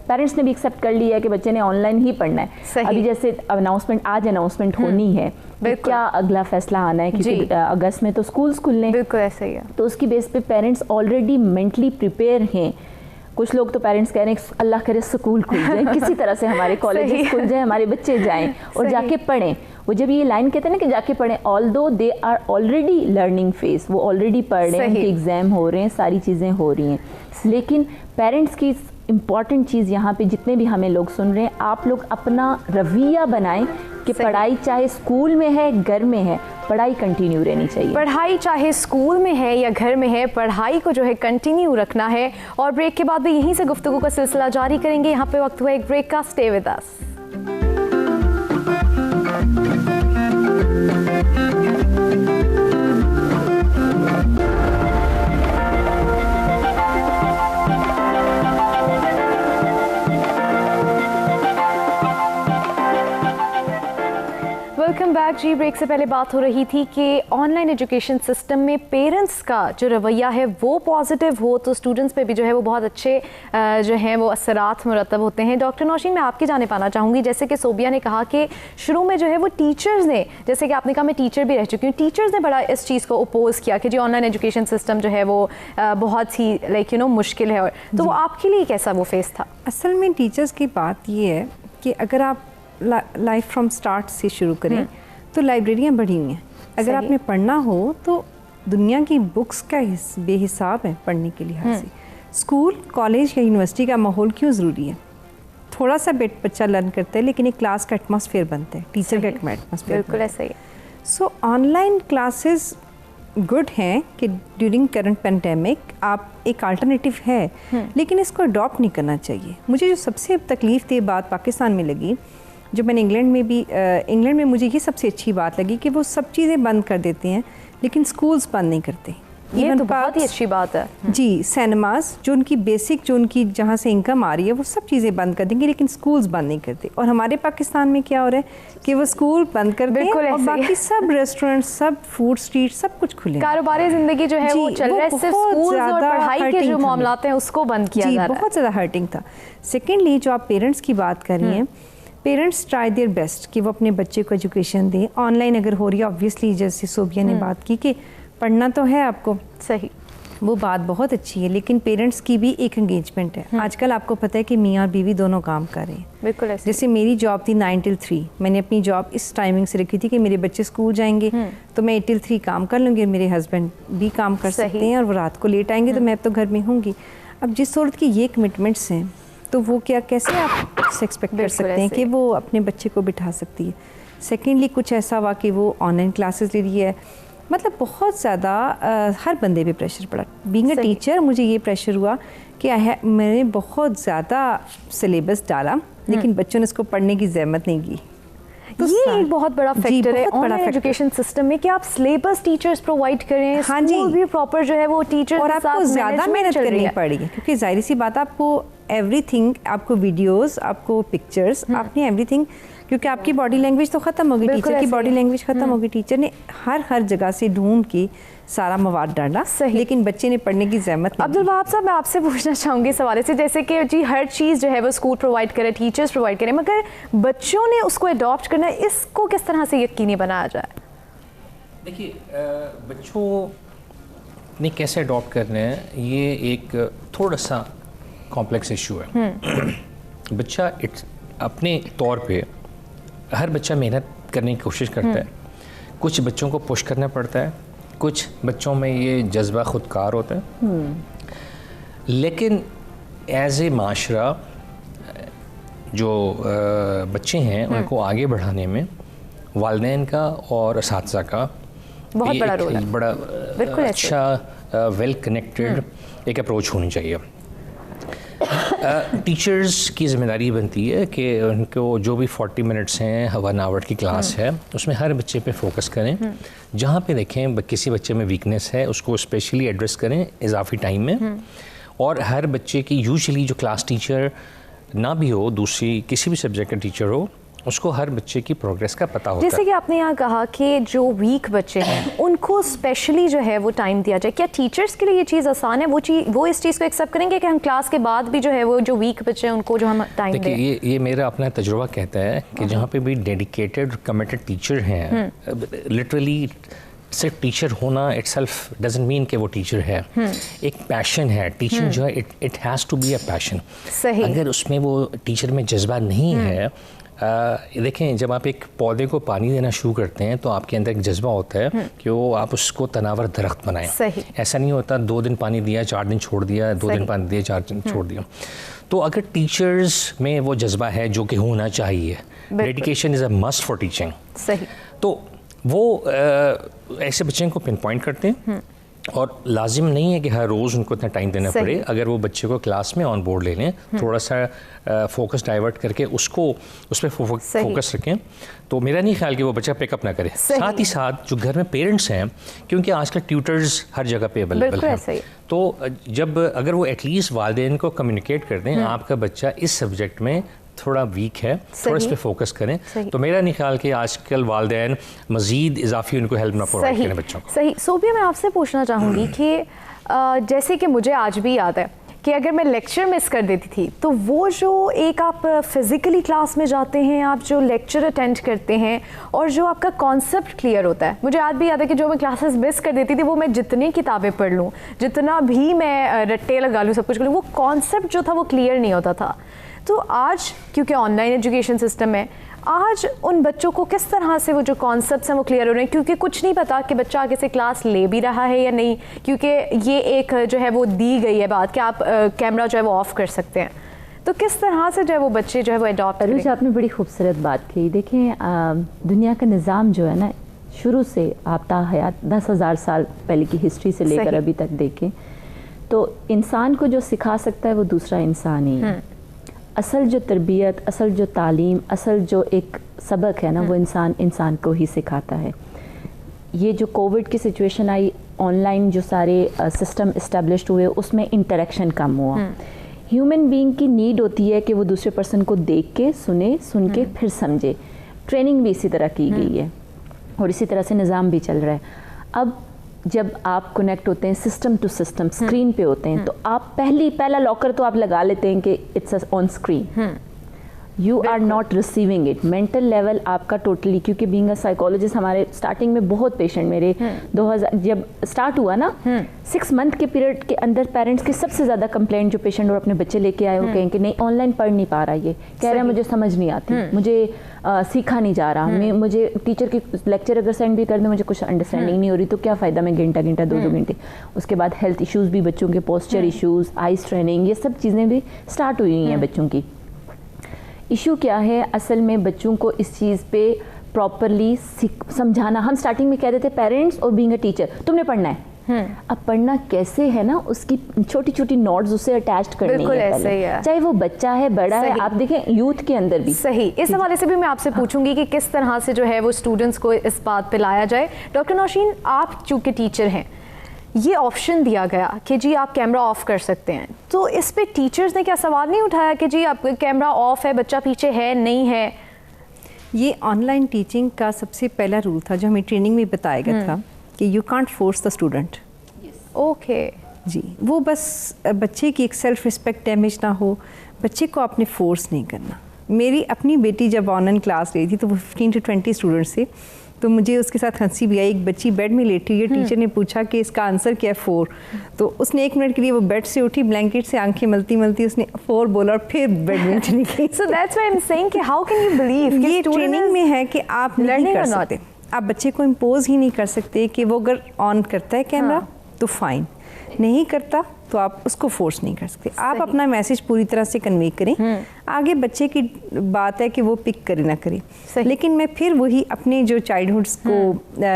पेरेंट्स ने भी एक्सेप्ट कर लिया है कि बच्चे ने ऑनलाइन ही पढ़ना है। सही। अभी जैसे आज अनाउंसमेंट होनी है, तो क्या अगला फैसला आना है, क्योंकि अगस्त में तो स्कूल्स खुलने, बिल्कुल ऐसा ही है। तो उसकी बेस पे पेरेंट्स ऑलरेडी मेंटली प्रिपेयर हैं। कुछ लोग तो पेरेंट्स कह रहे हैं अल्लाह करे स्कूल खुल जाए, किसी तरह से हमारे कॉलेजेस खुल जाए, हमारे बच्चे जाएं और जाके पढ़ें। वो जब ये लाइन कहते हैं ना कि जाके पढ़ें, although they are already learning phase, वो ऑलरेडी पढ़ रहे हैं, उनके एग्जाम हो रहे हैं, सारी चीज़ें हो रही हैं, लेकिन पेरेंट्स की इम्पॉर्टेंट चीज़ यहाँ पे जितने भी हमें लोग सुन रहे हैं, आप लोग अपना रवैया बनाएं कि पढ़ाई चाहे स्कूल में है घर में है, पढ़ाई कंटिन्यू रहनी चाहिए। पढ़ाई चाहे स्कूल में है या घर में है, पढ़ाई को जो है कंटिन्यू रखना है। और ब्रेक के बाद भी यहीं से गुफ्तगू का सिलसिला जारी करेंगे। यहाँ पे वक्त हुआ एक ब्रेक का, stay with us. Welcome back जी। ब्रेक से पहले बात हो रही थी कि ऑनलाइन एजुकेशन सिस्टम में पेरेंट्स का जो रवैया है वो पॉजिटिव हो तो स्टूडेंट्स पे भी जो है वो बहुत अच्छे जो हैं वो असरात मुरतब होते हैं। डॉक्टर नौशीन, मैं आपकी जाने पाना चाहूँगी, जैसे कि सोबिया ने कहा कि शुरू में जो है वो टीचर्स ने, जैसे कि आपने कहा मैं टीचर भी रह चुकी हूँ, टीचर्स ने बड़ा इस चीज़ को अपोज किया कि जी ऑनलाइन एजुकेशन सिस्टम जो है वो बहुत ही मुश्किल है, और तो वो आपके लिए कैसा वो फेस था? असल में टीचर्स की बात ये है कि अगर आप लाइफ फ्रॉम स्टार्ट से शुरू करें तो लाइब्रेरियाँ बढ़ी हुई हैं। अगर आपने पढ़ना हो तो दुनिया की बुक्स का बेहिसाब है पढ़ने के लिहाज से। स्कूल, कॉलेज या यूनिवर्सिटी का माहौल क्यों ज़रूरी है? थोड़ा सा बच्चा लर्न करता है, लेकिन एक क्लास का एटमॉस्फेयर बनता है, टीचर का एटमॉस्फेयर। बिल्कुल ऐसा ही। सो ऑनलाइन क्लासेस गुड हैं कि ड्यूरिंग करंट पेंडेमिक आप एक अल्टरनेटिव है, लेकिन इसको अडॉप्ट नहीं करना चाहिए। मुझे जो सबसे तकलीफ देह बात पाकिस्तान में लगी, जो मैंने इंग्लैंड में मुझे ये सबसे अच्छी बात लगी कि वो सब चीज़ें बंद कर देते हैं, लेकिन स्कूल्स बंद नहीं करते। ये तो बहुत ही अच्छी बात है जी। सिनेमाज जो उनकी बेसिक, जो उनकी जहाँ से इनकम आ रही है, वो सब चीज़ें बंद कर देंगे, लेकिन स्कूल्स बंद नहीं करते। और हमारे पाकिस्तान में क्या हो रहा है कि वो स्कूल बंद कर दें और बाकी सब रेस्टोरेंट, सब फूड स्ट्रीट, सब कुछ खुले। कारोबारी जिंदगी जो है वो चल रहा है, सिर्फ स्कूल और पढ़ाई के जो मामलात हैं उसको बंद किया जा रहा है। बहुत ज़्यादा हर्टिंग था। सेकेंडली, जो आप पेरेंट्स की बात कर रही हैं, पेरेंट्स ट्राई देयर बेस्ट कि वो अपने बच्चे को एजुकेशन दें। ऑनलाइन अगर हो रही है, ऑब्वियसली जैसे सोबिया ने बात की कि पढ़ना तो है आपको, सही, वो बात बहुत अच्छी है, लेकिन पेरेंट्स की भी एक एंगेजमेंट है। आजकल आपको पता है कि मियाँ और बीवी दोनों काम कर रहे हैं। बिल्कुल ऐसे। जैसे मेरी जॉब थी 9 till 3, मैंने अपनी जॉब इस टाइमिंग से रखी थी कि मेरे बच्चे स्कूल जाएंगे तो मैं 8 till 3 काम कर लूँगी, और मेरे हस्बैंड भी काम कर सकते हैं, और वो रात को लेट आएंगे तो मैं तो घर में होंगी। अब जिस सूरत की ये कमिटमेंट्स हैं, तो वो कैसे आप एक्सपेक्ट कर सकते हैं कि वो अपने बच्चे को बिठा सकती है। सेकेंडली, कुछ ऐसा हुआ कि वो ऑनलाइन क्लासेस ले रही है, मतलब बहुत ज़्यादा हर बंदे पे प्रेशर पड़ा। बीइंग अ टीचर मुझे ये प्रेशर हुआ कि मैंने बहुत ज़्यादा सिलेबस डाला, लेकिन बच्चों ने इसको पढ़ने की ज़हमत नहीं की। तो ये एक बहुत बड़ा फैक्टर है ऑनलाइन एजुकेशन सिस्टम में कि आप सिलेबस टीचर्स प्रोवाइड करें, स्कूल भी प्रॉपर जो है वो टीचर्स और आपको ज़्यादा मेहनत करनी पड़ेगी, क्योंकि जाहिर सी बात, आपको एवरीथिंग, आपको वीडियोस, आपको पिक्चर्स, आपने एवरीथिंग, क्योंकि आपकी बॉडी लैंग्वेज तो ख़त्म होगी, टीचर की बॉडी लैंग्वेज ख़त्म होगी। टीचर ने हर जगह से ढूंढ के सारा मवाद डाला, लेकिन बच्चे ने पढ़ने की ज़हमत नहीं। अब्दुल वहाब साहब, मैं आपसे पूछना चाहूँगी इस हवाले से, जैसे कि जी हर चीज़ जो है वो स्कूल प्रोवाइड करे, टीचर्स प्रोवाइड करें, मगर बच्चों ने उसको अडॉप्ट करना है, इसको किस तरह से यकीनी बनाया जाए? देखिए, बच्चों ने कैसे अडॉप्ट करना है, ये एक थोड़ा सा कॉम्प्लेक्स इशू है। बच्चा अपने तौर पे हर बच्चा मेहनत करने की कोशिश करता है। कुछ बच्चों को पुश करना पड़ता है, कुछ बच्चों में ये जज्बा खुदकार होता है, लेकिन एज ए माशरा जो बच्चे हैं उनको आगे बढ़ाने में वालिदैन का और असातिज़ा का बहुत बड़ा रोल है। बड़ा अच्छा वेल कनेक्टेड एक अप्रोच होनी चाहिए। टीचर्स की ज़िम्मेदारी बनती है कि उनको जो भी 40 मिनट्स हैं, 1 आवर की क्लास है, उसमें हर बच्चे पे फोकस करें। जहाँ पे देखें किसी बच्चे में वीकनेस है, उसको स्पेशली एड्रेस करें इजाफी टाइम में। और हर बच्चे की यूजुअली जो क्लास टीचर ना भी हो, दूसरी किसी भी सब्जेक्ट का टीचर हो, उसको हर बच्चे की प्रोग्रेस का पता होता है। जैसे कि आपने यहाँ कहा कि जो वीक बच्चे हैं उनको स्पेशली जो है वो टाइम दिया जाए, क्या टीचर्स के लिए ये चीज़ आसान है? वो इस चीज़ को एक्सेप्ट करेंगे कि हम क्लास के बाद भी जो है वो जो वीक बच्चे हैं उनको जो हम टाइम दें? ये मेरा अपना तजुर्बा कहता है कि जहाँ पे भी डेडिकेटेड कमिटेड टीचर हैं, लिटरली सिर्फ टीचर होना इटसेल्फ डजंट मीन कि वो टीचर है। एक पैशन है टीचिंग जो है, it has to be a passion. सही। अगर उसमें वो टीचर में जज्बा नहीं है, देखें जब आप एक पौधे को पानी देना शुरू करते हैं तो आपके अंदर एक जज्बा होता है कि वो आप उसको तनावर दरख्त बनाएं। सही। ऐसा नहीं होता 2 दिन पानी दिया 4 दिन छोड़ दिया, 2 दिन पानी दिया 4 दिन छोड़ दिया। तो अगर टीचर्स में वो जज्बा है जो कि होना चाहिए, dedication is a must for teaching. सही। तो वो ऐसे बच्चे को पिन पॉइंट करते हैं और लाजिम नहीं है कि हर रोज़ उनको इतना टाइम देना पड़े। अगर वो बच्चे को क्लास में ऑन बोर्ड ले लें, थोड़ा सा फोकस डाइवर्ट करके उसको उस पर फोकस रखें, तो मेरा नहीं ख्याल कि वो बच्चा पिकअप ना करे। साथ ही साथ जो घर में पेरेंट्स हैं, क्योंकि आजकल ट्यूटर्स हर जगह पे अवेलेबल हैं, तो जब अगर वो एटलीस्ट वालिदैन को कम्युनिकेट कर दें आपका बच्चा इस सब्जेक्ट में थोड़ा वीक है, थोड़ा इस पे फोकस करें, तो मेरा नहीं ख्याल कि आजकल वालिदैन मज़ीद इजाफी उनको हेल्प ना प्रोवाइड करें बच्चों को। सही। सोबिया, मैं आपसे पूछना चाहूँगी कि जैसे कि मुझे आज भी याद है कि अगर मैं लेक्चर मिस कर देती थी तो वो जो एक आप फिज़िकली क्लास में जाते हैं, आप जो लेक्चर अटेंड करते हैं और जो आपका कॉन्सेप्ट क्लियर होता है, मुझे आज भी याद है कि जो मैं क्लासेस मिस कर देती थी वो मैं जितनी किताबें पढ़ लूँ, जितना भी मैं रट्टे लगा लूँ, सब कुछ कर लूँ, वो कॉन्सेप्ट जो था वो क्लियर नहीं होता था। तो आज क्योंकि ऑनलाइन एजुकेशन सिस्टम है, आज उन बच्चों को किस तरह से वो जो कॉन्सेप्ट्स हैं वो क्लियर हो रहे हैं, क्योंकि कुछ नहीं पता कि बच्चा आगे से क्लास ले भी रहा है या नहीं, क्योंकि ये एक जो है वो दी गई है बात कि आप कैमरा जो है वो ऑफ कर सकते हैं। तो किस तरह से जो है वो बच्चे जो है वो अडॉप्ट करें? आपने बड़ी खूबसूरत बात की। देखें, दुनिया का निज़ाम जो है ना, शुरू से आप ताहयात 10,000 साल पहले की हिस्ट्री से लेकर अभी तक देखें तो इंसान को जो सिखा सकता है वो दूसरा इंसान ही है। असल जो तरबियत, असल जो तालीम, असल जो एक सबक है ना, वो इंसान को ही सिखाता है। ये जो कोविड की सिचुएशन आई, ऑनलाइन जो सारे सिस्टम इस्टेब्लिश्ड हुए, उसमें इंटरेक्शन कम हुआ। ह्यूमन बीइंग की नीड होती है कि वो दूसरे पर्सन को देख के सुन के फिर समझे। ट्रेनिंग भी इसी तरह की गई है और इसी तरह से निज़ाम भी चल रहा है। अब जब आप कनेक्ट होते हैं सिस्टम टू सिस्टम, स्क्रीन पे होते हैं, तो आप पहला लॉकर तो आप लगा लेते हैं कि it's on screen, you are not receiving it. Mental level आपका टोटली, क्योंकि बीइंग अ साइकोलॉजिस्ट हमारे स्टार्टिंग में बहुत पेशेंट मेरे 2000 जब स्टार्ट हुआ ना, 6 मंथ के पीरियड के अंदर पेरेंट्स की सबसे ज़्यादा कंप्लेंट जो पेशेंट और अपने बच्चे लेके आए हो कहें कि नहीं ऑनलाइन पढ़ नहीं पा रहा, ये कह रहा है मुझे समझ नहीं आती, मुझे सीखा नहीं जा रहा, मुझे टीचर की लेक्चर अगर सेंड भी कर दे मुझे कुछ अंडरस्टैंडिंग नहीं हो रही, तो क्या फ़ायदा मैं घंटा 2 घंटे। उसके बाद हेल्थ इश्यूज़ भी बच्चों के, पोस्चर इश्यूज़, आइज ट्रेनिंग, ये सब चीज़ें भी स्टार्ट हुई हैं बच्चों की। इशू क्या है असल में, बच्चों को इस चीज़ पे प्रॉपरली समझाना। हम स्टार्टिंग में कह देते पेरेंट्स और बीइंग अ टीचर तुमने पढ़ना है, अब पढ़ना कैसे है ना, उसकी छोटी छोटी नोट्स उसे अटैच करनी है, ऐसे ही है। चाहे वो बच्चा है बड़ा है, आप देखें यूथ के अंदर भी। सही। इस हवाले से भी मैं आपसे पूछूंगी कि किस तरह से जो है वो स्टूडेंट्स को इस बात पे लाया जाए। डॉक्टर नौशीन, आप चूँकि टीचर हैं, ये ऑप्शन दिया गया कि जी आप कैमरा ऑफ कर सकते हैं, तो इस पे टीचर्स ने क्या सवाल नहीं उठाया कि जी आप कैमरा ऑफ है, बच्चा पीछे है नहीं है? ये ऑनलाइन टीचिंग का सबसे पहला रूल था जो हमें ट्रेनिंग में बताया गया था कि you can't force the student. Okay जी, वो बस बच्चे की एक सेल्फ रिस्पेक्ट डैमेज ना हो, बच्चे को आपने फोर्स नहीं करना। मेरी अपनी बेटी जब ऑनलाइन क्लास ली थी तो वो 15 से 20 स्टूडेंट्स थे, तो मुझे उसके साथ हंसी भी आई। एक बच्ची बेड में लेटी हुई है, टीचर ने पूछा कि इसका आंसर क्या है 4, तो उसने 1 मिनट के लिए वो बेड से उठी, ब्लैंकेट से आंखें मलती मलती उसने 4 बोला और फिर बेड में चली गई। So that's why I am saying कि हाउ कैन यू बिलीव ये ट्रेनिंग में है कि आप नहीं कर सकते, आप बच्चे को इम्पोज ही नहीं कर सकते कि वो अगर ऑन करता है कैमरा तो फाइन, नहीं करता तो आप उसको फोर्स नहीं कर सकते। आप अपना मैसेज पूरी तरह से कन्वे करें, आगे बच्चे की बात है कि वो पिक करे ना करे। लेकिन मैं फिर वही अपने जो चाइल्डहुड्स को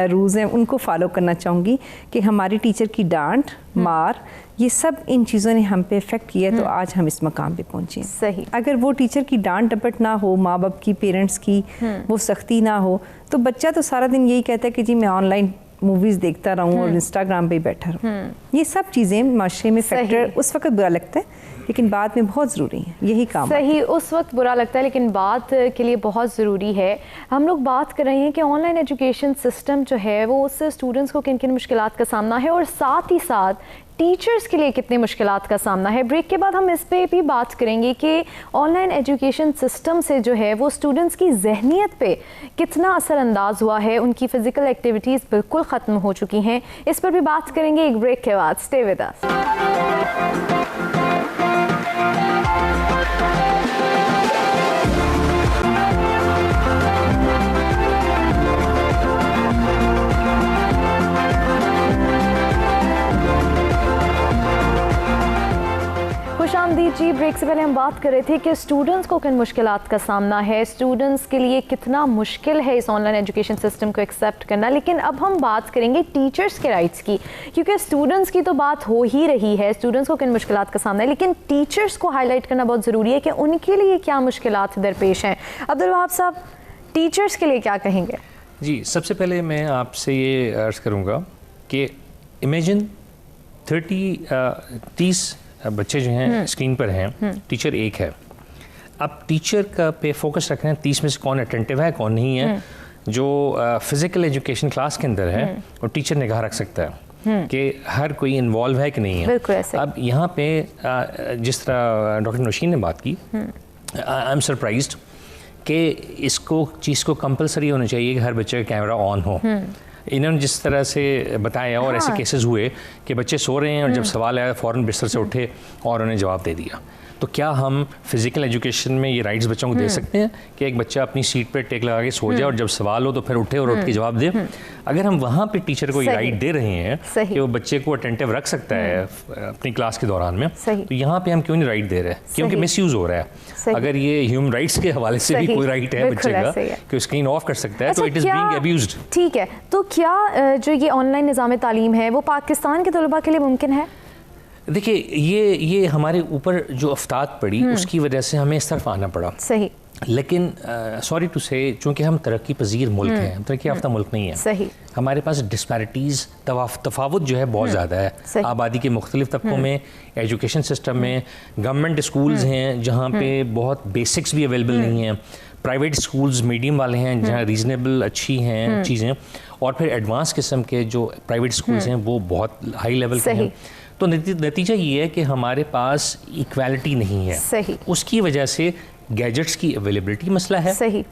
रूल्स हैं उनको फॉलो करना चाहूँगी कि हमारी टीचर की डांट, मार, ये सब इन चीज़ों ने हम पे इफेक्ट किया, तो आज हम इस मकाम पे पहुँचे। सही। अगर वो टीचर की डांट डपट ना हो, माँ बाप की, पेरेंट्स की वो सख्ती ना हो, तो बच्चा तो सारा दिन यही कहता है कि जी मैं ऑनलाइन मूवीज़ देखता रहूँ और इंस्टाग्राम पे बैठा रहूँ। ये सब चीज़ें माशरे में फैक्टर उस वक्त बुरा लगता है लेकिन बाद में बहुत ज़रूरी है, यही काम सही। उस वक्त बुरा लगता है लेकिन बाद के लिए बहुत ज़रूरी है। हम लोग बात कर रहे हैं कि ऑनलाइन एजुकेशन सिस्टम जो है वो उससे स्टूडेंट्स को किन किन मुश्किलात का सामना है और साथ ही साथ टीचर्स के लिए कितने मुश्किलात का सामना है। ब्रेक के बाद हम इस पे भी बात करेंगे कि ऑनलाइन एजुकेशन सिस्टम से जो है वो स्टूडेंट्स की जहनियत पे कितना असरअंदाज हुआ है, उनकी फ़िज़िकल एक्टिविटीज़ बिल्कुल ख़त्म हो चुकी हैं। इस पर भी बात करेंगे एक ब्रेक के बाद। Stay with us. खुशामदीद जी। ब्रेक से पहले हम बात कर रहे थे कि स्टूडेंट्स को किन मुश्किलात का सामना है, स्टूडेंट्स के लिए कितना मुश्किल है इस ऑनलाइन एजुकेशन सिस्टम को एक्सेप्ट करना। लेकिन अब हम बात करेंगे टीचर्स के राइट्स की, क्योंकि स्टूडेंट्स की तो बात हो ही रही है, स्टूडेंट्स को किन मुश्किलात का सामना है, लेकिन टीचर्स को हाईलाइट करना बहुत ज़रूरी है कि उनके लिए क्या मुश्किलात दरपेश हैं। अब्दुल वहाब साहब, टीचर्स के लिए क्या कहेंगे? जी, सबसे पहले मैं आपसे ये अर्ज़ करूँगा कि इमेजिन 30 बच्चे जो हैं स्क्रीन पर हैं, टीचर एक है। अब टीचर का पे फोकस रखना है 30 में से कौन अटेंटिव है कौन नहीं है। जो फिज़िकल एजुकेशन क्लास के अंदर है और टीचर निगाह रख सकता है कि हर कोई इन्वॉल्व है कि नहीं है। बिल्कुल ऐसे। अब यहाँ पे जिस तरह डॉक्टर नौशीन ने बात की, आई एम सरप्राइज्ड कि इसको चीज़ को कंपलसरी होना चाहिए कि हर बच्चे का कैमरा ऑन हो। इन्होंने जिस तरह से बताया और ऐसे केसेस हुए कि बच्चे सो रहे हैं और जब सवाल आया फ़ौरन बिस्तर से उठे और उन्हें जवाब दे दिया। तो क्या हम फिज़िकल एजुकेशन में ये राइट्स बच्चों को दे सकते हैं कि एक बच्चा अपनी सीट पर टेक लगा के सो जाए और जब सवाल हो तो फिर उठे और उठ के जवाब दे? अगर हम वहाँ पे टीचर को ये राइट दे रहे हैं कि वो बच्चे को अटेंटिव रख सकता है अपनी क्लास के दौरान में, तो यहाँ पे हम क्यों नहीं राइट दे रहे हैं? क्योंकि मिसयूज़ हो रहा है। अगर ये ह्यूमन राइट्स के हवाले से भी कोई राइट है बच्चे का कि स्क्रीन ऑफ कर सकता है, तो इट इज़ बीइंग अब्यूज्ड। ठीक है, तो क्या जो ये ऑनलाइन निज़ाम तालीम है वो पाकिस्तान के तलबा के लिए मुमकिन है? देखिए, ये हमारे ऊपर जो अफ्ताद पड़ी उसकी वजह से हमें इस तरफ आना पड़ा। सही। लेकिन सॉरी टू से, चूँकि हम तरक्की पजीर मुल्क हैं, हम तरक्की याफ्ता मुल्क नहीं है। सही। हमारे पास डिस्पैरिटीज़, तफावत जो है बहुत ज़्यादा है आबादी के मुख्तलिफ तबकों में, एजुकेशन सिस्टम में। गवर्नमेंट स्कूल्स हैं जहाँ पे बहुत बेसिक्स भी अवेलेबल नहीं हैं, प्राइवेट स्कूल्स मीडियम वाले हैं जहाँ रीज़नेबल अच्छी हैं चीज़ें, और फिर एडवांस किस्म के जो प्राइवेट स्कूल्स हैं वो बहुत हाई लेवल के हैं। तो नतीजा ये है कि हमारे पास इक्वालिटी नहीं है। सही। उसकी वजह से गैजेट्स की अवेलेबिलिटी मसला है। सही।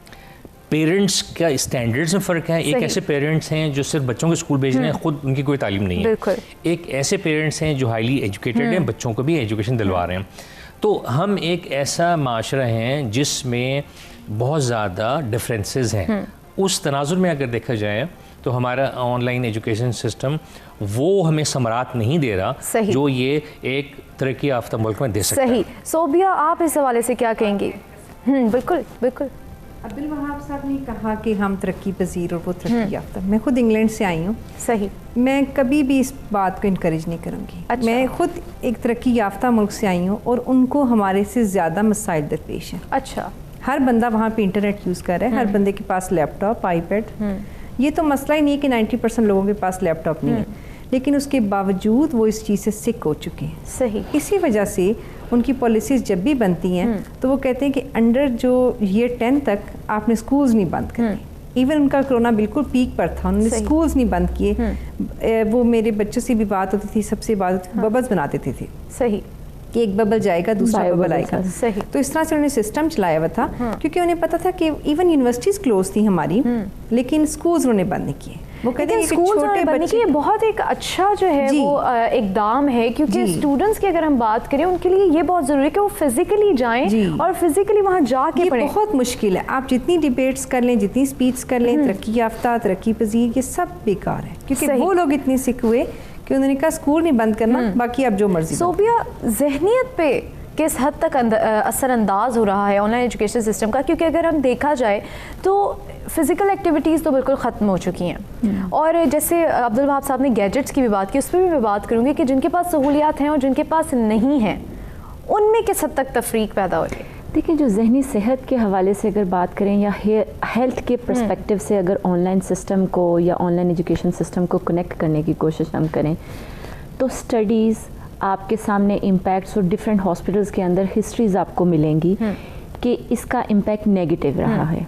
पेरेंट्स का स्टैंडर्ड्स में फ़र्क है। एक ऐसे पेरेंट्स हैं जो सिर्फ बच्चों को स्कूल भेज रहे हैं, खुद उनकी कोई तालीम नहीं है। एक ऐसे पेरेंट्स हैं जो हाईली एजुकेटेड हैं, बच्चों को भी एजुकेशन दिलवा रहे हैं। तो हम एक ऐसा माशरा हैं जिसमें बहुत ज़्यादा डिफरेंसेस हैं। उस तनाजुर में अगर देखा जाए तो हमारा ऑनलाइन एजुकेशन सिस्टम वो हमें समरात नहीं दे रहा जो ये एक तरक्की याफ्ता मुल्क में दे सकता है। सही। सोबिया, आप इस हवाले से क्या कहेंगी? बिल्कुल बिल्कुल। अब्दुल वहाब साहब ने कहा कि हम तरक्की पजीर और वो तरक्की याफ्ता। मैं खुद इंग्लैंड से आई हूँ। सही। मैं कभी भी इस बात को इनकरेज नहीं करूँगी। अच्छा। मैं खुद एक तरक्की याफ्ता मुल्क से आई हूँ और उनको हमारे से ज़्यादा मसाइल दरपेश हैं। अच्छा। हर बंदा वहाँ पे इंटरनेट यूज़ कर रहा है, हर बंदे के पास लैपटॉप, आईपैड। ये तो मसला ही नहीं है कि 90% लोगों के पास लैपटॉप नहीं है, लेकिन उसके बावजूद वो इस चीज़ से सिक हो चुके हैं। सही। इसी वजह से उनकी पॉलिसीज़ जब भी बनती हैं तो वो कहते हैं कि अंडर जो ईयर 10 तक आपने स्कूल्स नहीं बंद करने। इवन उनका कोरोना बिल्कुल पीक पर था, उन्होंने स्कूल्स नहीं बंद किए। वो मेरे बच्चों से भी बात होती थी, सबसे बात होती थी, बबल्स बना देते थे। सही। कि एक बबल जाएगा दूसरा बबल आएगा। सही। तो इस तरह से उन्होंने सिस्टम चलाया हुआ था क्योंकि उन्हें पता था कि इवन यूनिवर्सिटीज़ क्लोज थी हमारी, लेकिन स्कूल्स उन्होंने बंद नहीं किए। वो कहते हैं कि छोटे बच्चे, बहुत एक अच्छा जो है वो इकदाम है, क्योंकि स्टूडेंट्स की अगर हम बात करें उनके लिए ये बहुत ज़रूरी है कि वो फिजिकली जाएं और फिजिकली वहाँ जाके पढ़ें। बहुत मुश्किल है। आप जितनी डिबेट्स कर लें, जितनी स्पीच कर लें, तरक्की याफ्ता, तरक्की पजीर, ये सब बेकार है क्योंकि वो लोग इतने सिक हुए कि उन्होंने कहा स्कूल नहीं बंद करना, बाकी अब जो मर्जी। सोबिया, जहनियत पे किस हद तक असरअंदाज हो रहा है ऑनलाइन एजुकेशन सिस्टम का? क्योंकि अगर हम देखा जाए तो फ़िज़िकल एक्टिविटीज़ तो बिल्कुल ख़त्म हो चुकी हैं, और जैसे अब्दुल वहाब साहब ने गैजेट्स की भी बात की, उस पर भी मैं बात करूँगी कि जिनके पास सहूलियात हैं और जिनके पास नहीं हैं, उनमें किस हद तक तफरीक पैदा हो रही है? देखिए, जो जहनी सेहत के हवाले से अगर बात करें या हेल्थ के पर्सपेक्टिव से अगर ऑनलाइन सिस्टम को या ऑनलाइन एजुकेशन सिस्टम को कनेक्ट करने की कोशिश हम करें तो स्टडीज़, आपके सामने इम्पैक्ट्स और डिफरेंट हॉस्पिटल्स के अंदर हिस्ट्रीज आपको मिलेंगी कि इसका इम्पैक्ट नेगेटिव रहा है।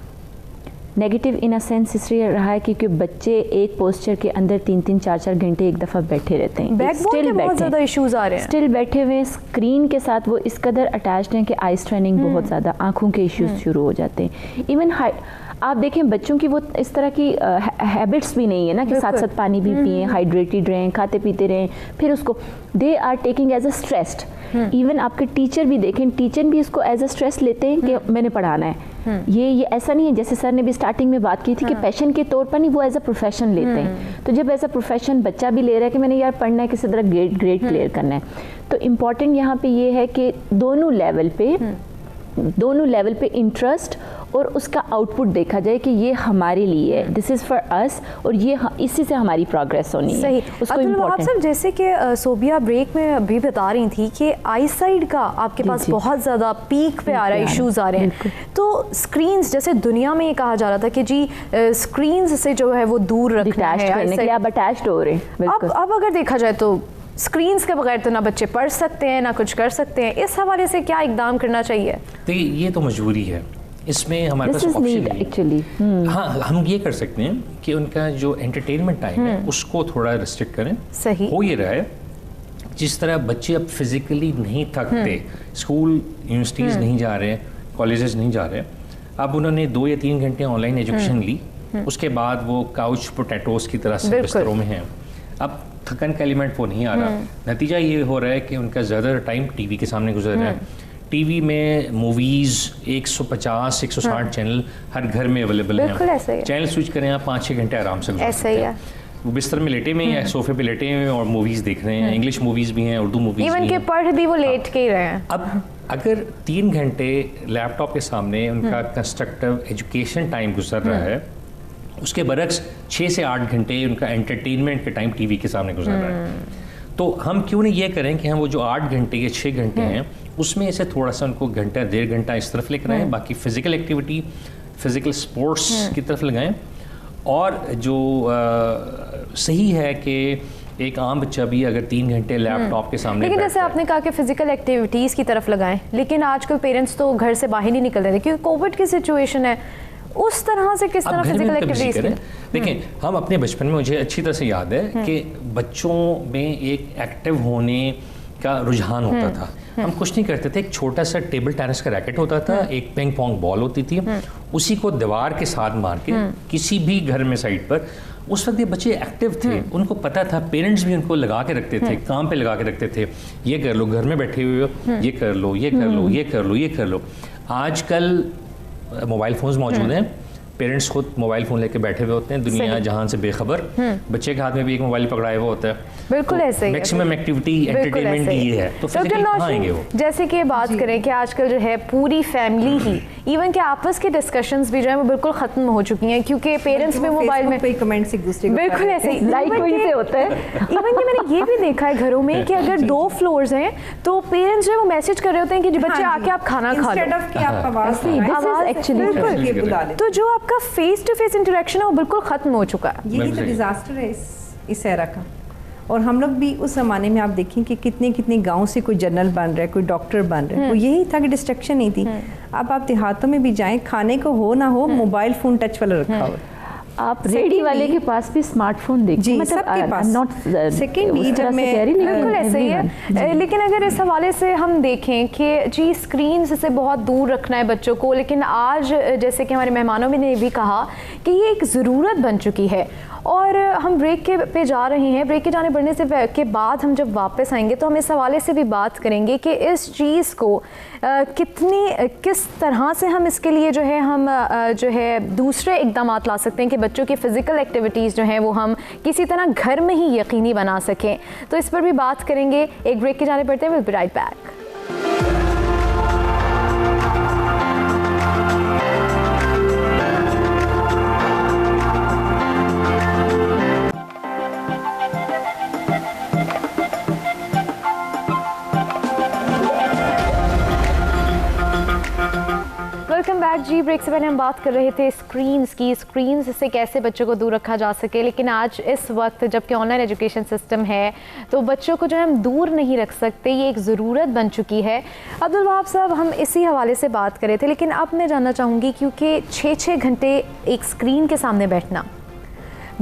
नेगेटिव इन अ सेंस इसलिए रहा है क्योंकि बच्चे एक पोस्चर के अंदर 3-3, 4-4 घंटे एक दफ़ा बैठे रहते हैं, स्टिल बहुत ज़्यादा इश्यूज आ रहे हैं, स्टिल बैठे हुए स्क्रीन के साथ। वो इस कदर अटैच्ड हैं कि आई स्ट्रेनिंग बहुत ज़्यादा, आँखों के इश्यूज शुरू हो जाते हैं। इवन आप देखें बच्चों की वो इस तरह की हैबिट्स भी नहीं है ना कि साथ साथ पानी भी पिएं, हाइड्रेटेड रहें, खाते पीते रहें, फिर उसको they are taking as a stressed. Even आपके टीचर भी देखें, टीचर भी इसको एज अ स्ट्रेस लेते हैं कि मैंने पढ़ाना है। ये ऐसा नहीं है, जैसे सर ने भी स्टार्टिंग में बात की थी कि पैशन के तौर पर नहीं, वो एज अ प्रोफेशन लेते हैं। तो जब एज अ प्रोफेशन बच्चा भी ले रहा है कि मैंने यार पढ़ना है, किसी तरह ग्रेड क्लियर करना है, तो इम्पॉर्टेंट यहाँ पे ये है कि दोनों लेवल पे इंटरेस्ट और उसका आउटपुट देखा जाए कि ये हमारे लिए है, दिस इज़ फॉर अस, और ये इसी से हमारी प्रोग्रेस होनी है। सही। आप सब जैसे कि सोबिया ब्रेक में अभी बता रही थी कि आई साइड का आपके पास बहुत ज़्यादा पीक पे आ रहा है, इश्यूज आ रहे हैं। तो स्क्रीन्स, जैसे दुनिया में ये कहा जा रहा था कि जी स्क्रीन्स से जो है वो दूर रखना है, आप अटैच्ड हो रहे हैं। अब अगर देखा जाए तो स्क्रीन्स के बगैर तो ना बच्चे पढ़ सकते हैं ना कुछ कर सकते हैं। इस हवाले से क्या इकदाम करना चाहिए? देखिए, ये तो मजबूरी है, इसमें हमारे पास ऑप्शन नहीं एक्चुअली। हाँ, हम ये कर सकते हैं कि उनका जो एंटरटेनमेंट टाइम है उसको थोड़ा रिस्ट्रिक्ट करें। सही हो ये रहा है, जिस तरह बच्चे अब फिजिकली नहीं थकते, स्कूल यूनिवर्सिटीज़ नहीं जा रहे, कॉलेजेस नहीं जा रहे, अब उन्होंने 2 या 3 घंटे ऑनलाइन एजुकेशन ली, उसके बाद वो काउच पोटैटोस की तरह से बिस्तरों में हैं। अब थकन का एलिमेंट वो नहीं आ रहा, नतीजा ये हो रहा है कि उनका ज़्यादा टाइम टीवी के सामने गुजर रहा है। टीवी में मूवीज़ 150-160 चैनल हर घर में अवेलेबल हैं। चैनल स्विच करें आप 5-6 घंटे आराम से गुजर सकते हैं। वो बिस्तर में लेटे में या सोफे पे लेटे हुए और मूवीज़ देख रहे हैं। इंग्लिश मूवीज़ भी हैं, उर्दू मूवीज़ भी हैं, इवन के पढ़ भी वो लेट के ही रहे हैं। अब अगर 3 घंटे लैपटॉप के सामने उनका कंस्ट्रक्टिव एजुकेशन टाइम गुजर रहा है, उसके बरक्स 6 से 8 घंटे उनका एंटरटेनमेंट के टाइम टीवी के सामने गुजर रहा है, तो हम क्यों नहीं ये करें कि हम वो जो 8 घंटे या 6 घंटे हैं उसमें से थोड़ा सा उनको घंटा 1.5 घंटा इस तरफ लेकर आएँ, बाकी फिजिकल एक्टिविटी, फिजिकल स्पोर्ट्स की तरफ लगाएं। और जो सही है कि एक आम बच्चा भी अगर 3 घंटे लैपटॉप के सामने, लेकिन जैसे आपने कहा कि फिजिकल एक्टिविटीज़ की तरफ लगाएं, लेकिन आजकल पेरेंट्स तो घर से बाहर नहीं निकल रहे थे क्योंकि कोविड की सिचुएशन है। उस तरह से किस तरह फिजिकल एक्टिविटीज करें? देखिए, हम अपने बचपन में, मुझे अच्छी तरह से याद है कि बच्चों में एक एक्टिव होने का रुझान होता था। हम कुछ नहीं करते थे, एक छोटा सा टेबल टेनिस का रैकेट होता था, एक पिंग पोंग बॉल होती थी, उसी को दीवार के साथ मार के किसी भी घर में साइड पर, उस वक्त ये बच्चे एक्टिव थे, उनको पता था, पेरेंट्स भी उनको लगा के रखते थे, काम पे लगा के रखते थे, ये कर लो, घर में बैठे हुए हो, ये कर लो, ये कर लो, ये कर लो, ये कर लो। आजकल मोबाइल फ़ोन्स मौजूद हैं, पेरेंट्स खुद मोबाइल फ़ोन लेके बैठे हुए होते हैं, दुनिया जहान से बेखबर, बच्चे के हाथ में भी एक मोबाइल पकड़ाए हुआ होता है। बिल्कुल ऐसे ही मैक्सिमम एक्टिविटी एंटरटेनमेंट ये है, तो फिजिकली कहाँ आएंगे वो? जैसे कि बात करें कि आजकल जो है पूरी फैमिली ही, इवन के आपस के डिस्कशंस भी जो है वो बिल्कुल खत्म हो चुकी हैं क्योंकि पेरेंट्स में मोबाइल में कमेंट्स एक दूसरे को बिल्कुल ऐसे ही लाइक वहीं से होता है। इवन कि मैंने ये भी देखा है घरों में कि अगर 2 फ्लोर्स हैं तो पेरेंट्स जो है वो मैसेज कर रहे होते हैं कि बच्चे आके आप खाना खा लो। तो जो आपका फेस टू फेस इंटरेक्शन है वो बिल्कुल खत्म हो चुका है। यही तो डिजास्टर है इस एरा का। और हम लोग भी उस ज़माने में आप देखें कि कितने गांव से कोई जनरल बन रहा है, कोई डॉक्टर बन रहा है, वो यही था कि डिस्ट्रक्शन नहीं थी। अब आप देहातों में भी जाएं, खाने को हो ना हो, मोबाइल फ़ोन टच वाला रखा हो, आप रेडी वाले के पास भी स्मार्टफोन देखिए, मतलब सबके पास। नॉट सेकेंडली जब मैं बिल्कुल ऐसे ही है। लेकिन अगर इस हवाले से हम देखें कि जी स्क्रीन से बहुत दूर रखना है बच्चों को, लेकिन आज जैसे कि हमारे मेहमानों ने भी कहा कि ये एक ज़रूरत बन चुकी है। और हम ब्रेक पे जा रहे हैं, ब्रेक के जाने पड़ने से के बाद हम जब वापस आएंगे तो हम इस हवाले से भी बात करेंगे कि इस चीज़ को किस तरह से हम इसके लिए जो है हम जो है दूसरे इक़दाम ला सकते हैं कि बच्चों की फ़िज़िकल एक्टिविटीज़ जो हैं वो हम किसी तरह घर में ही यकीनी बना सकें। तो इस पर भी बात करेंगे। एक ब्रेक के जाने पड़ते हैं, will be right back. Break से पहले हम बात कर रहे थे स्क्रीन्स की, स्क्रीन्स से कैसे बच्चों को दूर रखा जा सके, लेकिन आज इस वक्त जबकि ऑनलाइन एजुकेशन सिस्टम है तो बच्चों को जो है हम दूर नहीं रख सकते, ये एक ज़रूरत बन चुकी है। अब्दुल वहाब साहब, हम इसी हवाले से बात कर रहे थे, लेकिन अब मैं जानना चाहूँगी क्योंकि 6-6 घंटे एक स्क्रीन के सामने बैठना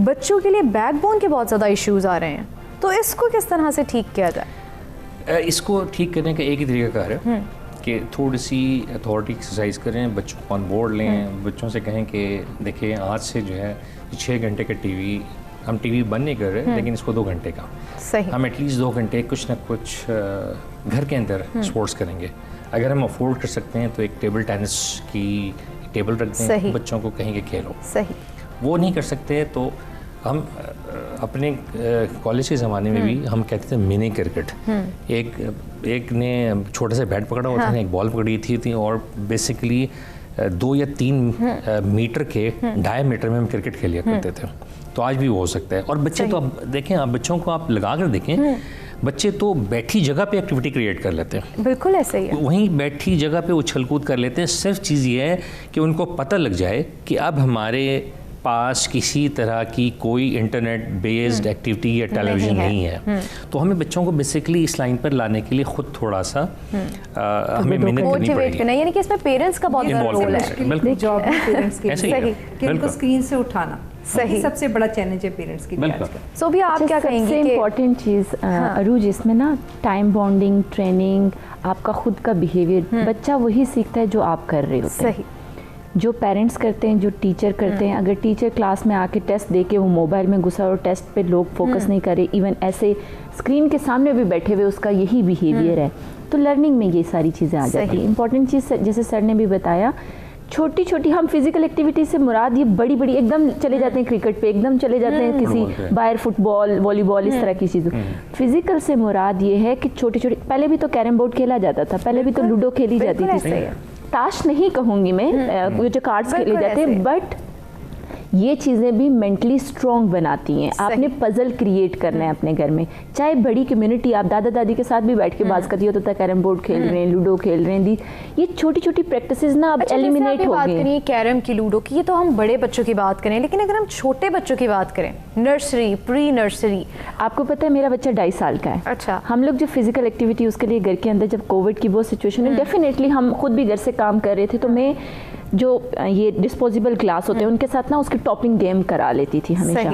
बच्चों के लिए बैकबोन के बहुत ज़्यादा इश्यूज़ आ रहे हैं, तो इसको किस तरह से ठीक किया जाए? इसको ठीक करने का एक ही तरीका है कि थोड़ी सी अथॉरिटी एक्सरसाइज करें, बच्चों को ऑन बोर्ड लें, बच्चों से कहें कि देखिए आज से जो है 6 घंटे का टीवी, हम टीवी बंद नहीं कर रहे लेकिन इसको 2 घंटे का सही, हम एटलीस्ट 2 घंटे कुछ ना कुछ घर के अंदर स्पोर्ट्स करेंगे। अगर हम अफोर्ड कर सकते हैं तो एक टेबल टेनिस की टेबल रख दें, बच्चों को कहेंगे खेलो। सही, वो नहीं कर सकते तो हम अपने कॉलेज के ज़माने में भी हम कहते थे मिनी क्रिकेट। एक ने छोटा सा बैट पकड़ा हुआ था, एक बॉल पकड़ी थी और बेसिकली 2 या 3 मीटर के डायमीटर में हम क्रिकेट खेलिया करते थे। तो आज भी वो हो सकता है। और बच्चे तो अब देखें, आप बच्चों को आप लगा कर देखें, बच्चे तो बैठी जगह पे एक्टिविटी क्रिएट कर लेते हैं। बिल्कुल ऐसे ही है, वहीं बैठी जगह पे उछल कूद कर लेते हैं। सिर्फ चीज़ ये है कि उनको पता लग जाए कि अब हमारे पास किसी तरह की कोई इंटरनेट बेस्ड एक्टिविटी या टेलीविज़न नहीं है। तो हमें बच्चों को बेसिकली इस लाइन पर लाने के लिए खुद थोड़ा सा हमें मेहनत करनी पड़ेगी। यानी कि इसमें पेरेंट्स का बहुत बड़ा रोल है। जॉब पेरेंट्स के लिए कि उनको स्क्रीन से उठाना सही सबसे बड़ा चैलेंज है पेरेंट्स की। सो भी आप क्या कहेंगे? सबसे इम्पोर्टेंट चीज़ अरूज इसमें ना टाइम बॉन्डिंग, ट्रेनिंग, आपका खुद का बिहेवियर, बच्चा वही सीखता है जो आप कर रहे होते हैं। जो पेरेंट्स करते हैं, जो टीचर करते हैं। अगर टीचर क्लास में आके टेस्ट दे के वो मोबाइल में घुसा और टेस्ट पे लोग फोकस नहीं करे, इवन ऐसे स्क्रीन के सामने भी बैठे हुए उसका यही बिहेवियर है, तो लर्निंग में ये सारी चीज़ें आ जाती हैं। इंपॉर्टेंट चीज़ जैसे सर ने भी बताया, छोटी छोटी हम फिजिकल एक्टिविटी से मुराद ये बड़ी बड़ी एकदम चले जाते हैं क्रिकेट पे, एकदम चले जाते हैं किसी बाहर फुटबॉल, वॉलीबॉल, इस तरह की चीज़ों। फिजिकल से मुराद ये है कि छोटी छोटी, पहले भी तो कैरम बोर्ड खेला जाता था, पहले भी तो लूडो खेली जाती थी, ताश नहीं कहूँगी मैं, जो कार्ड्स खेले जाते हैं, बट ये चीज़ें भी मेंटली स्ट्रॉन्ग बनाती हैं। आपने पजल क्रिएट करना है अपने घर में, चाहे बड़ी कम्युनिटी, आप दादा दादी के साथ भी बैठ के बात करती हो तो कैरम बोर्ड खेल रहे हैं, लूडो खेल रहे हैं, ये छोटी छोटी प्रैक्टिसेस ना अब एलिमिनेट हो गई। बात करिए कैरम की, लूडो की, ये तो हम बड़े बच्चों की बात करें, लेकिन अगर हम छोटे बच्चों की बात करें, नर्सरी, प्री नर्सरी, आपको पता है मेरा बच्चा 2.5 साल का है। अच्छा, हम लोग जो फिजिकल एक्टिविटी उसके लिए घर के अंदर, जब कोविड की वो सिचुएशन है, डेफिनेटली हम खुद भी घर से काम कर रहे थे, तो मैं जो ये डिस्पोजेबल ग्लास होते हैं उनके साथ ना उसकी टॉपिंग गेम करा लेती थी हमेशा।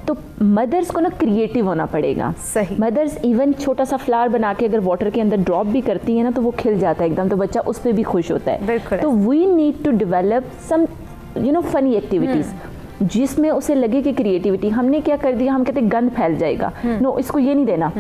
तो मदर्स को ना क्रिएटिव होना पड़ेगा। सही, मदर्स इवन छोटा सा फ्लावर बना के अगर वाटर के अंदर ड्रॉप भी करती है ना तो वो खिल जाता है एकदम, तो बच्चा उस पर भी खुश होता है। तो we need to develop some funny activities जिसमें उसे लगे कि क्रिएटिविटी। हमने क्या कर दिया, हम कहते गंद फैल जाएगा, नो इसको ये नहीं देना,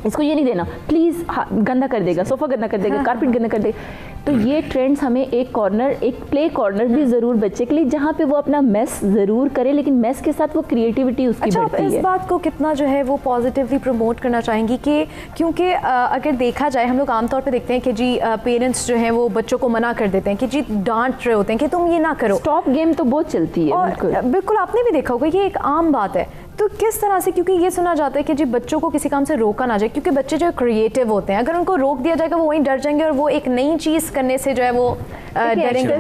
इसको ये नहीं देना, प्लीज गंदा कर देगा, सोफा गंदा कर देगा, कारपेट गंदा कर देगा। तो ये ट्रेंड्स हमें एक कॉर्नर, एक प्ले कॉर्नर भी जरूर बच्चे के लिए, जहाँ पे वो अपना मेस जरूर करे, लेकिन मेस के साथ वो क्रिएटिविटी उसकी बढ़ती है। इस बात को कितना जो है वो पॉजिटिवली प्रमोट करना चाहेंगी कि क्योंकि अगर देखा जाए, हम लोग आमतौर पे देखते हैं कि जी पेरेंट्स जो हैं वो बच्चों को मना कर देते हैं कि जी डांट रहे होते हैं कि तुम ये ना करो। स्टॉप गेम तो बहुत चलती है, बिल्कुल आपने भी देखा होगा, ये एक आम बात है। तो किस तरह से, क्योंकि ये सुना जाता है कि जी बच्चों को किसी काम से रोका ना जाए, क्योंकि बच्चे जो क्रिएटिव होते हैं, अगर उनको रोक दिया जाएगा वो वहीं डर जाएंगे और वो एक नई चीज़ करने से जो है वो डरेंगे।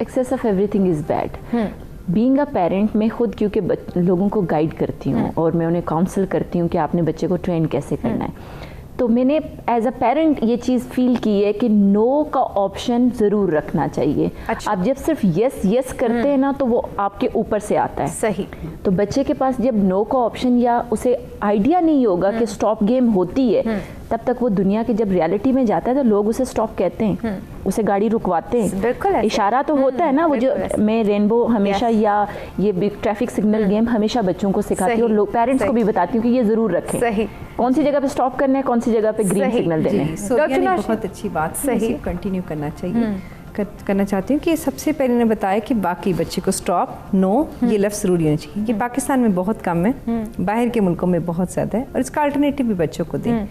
Excess of everything is bad. Being a parent, मैं खुद क्योंकि लोगों को गाइड करती हूँ और मैं उन्हें काउंसल करती हूँ कि आपने बच्चे को ट्रेन कैसे करना है, तो मैंने एज अ पेरेंट ये चीज़ फील की है कि नो का ऑप्शन ज़रूर रखना चाहिए। अच्छा। आप जब सिर्फ यस यस करते हैं ना तो वो आपके ऊपर से आता है। सही। तो बच्चे के पास जब नो का ऑप्शन या उसे आइडिया नहीं होगा कि स्टॉप गेम होती है, तब तक वो दुनिया के जब रियलिटी में जाता है तो लोग उसे स्टॉप कहते हैं, उसे गाड़ी रुकवाते हैं, बिल्कुल इशारा तो होता है ना। वो जो मैं रेनबो हमेशा या ये ट्रैफिक सिग्नल गेम हमेशा बच्चों को सिखाती हूँ और पेरेंट्स को भी बताती हूँ कि ये जरूर रखें। सही। कौन सी जगह पे स्टॉप करना है, कौन सी जगह पे ग्रीन सिग्नल देना है। बहुत अच्छी बात, सही कंटिन्यू करना चाहिए। करना चाहती हूँ कि सबसे पहले ने बताया कि बाकी बच्चे को स्टॉप, नो, ये लफ्ज़ ज़रूरी होना चाहिए। ये पाकिस्तान में बहुत कम है, बाहर के मुल्कों में बहुत ज़्यादा है, और इसका अल्टरनेटिव भी बच्चों को दें।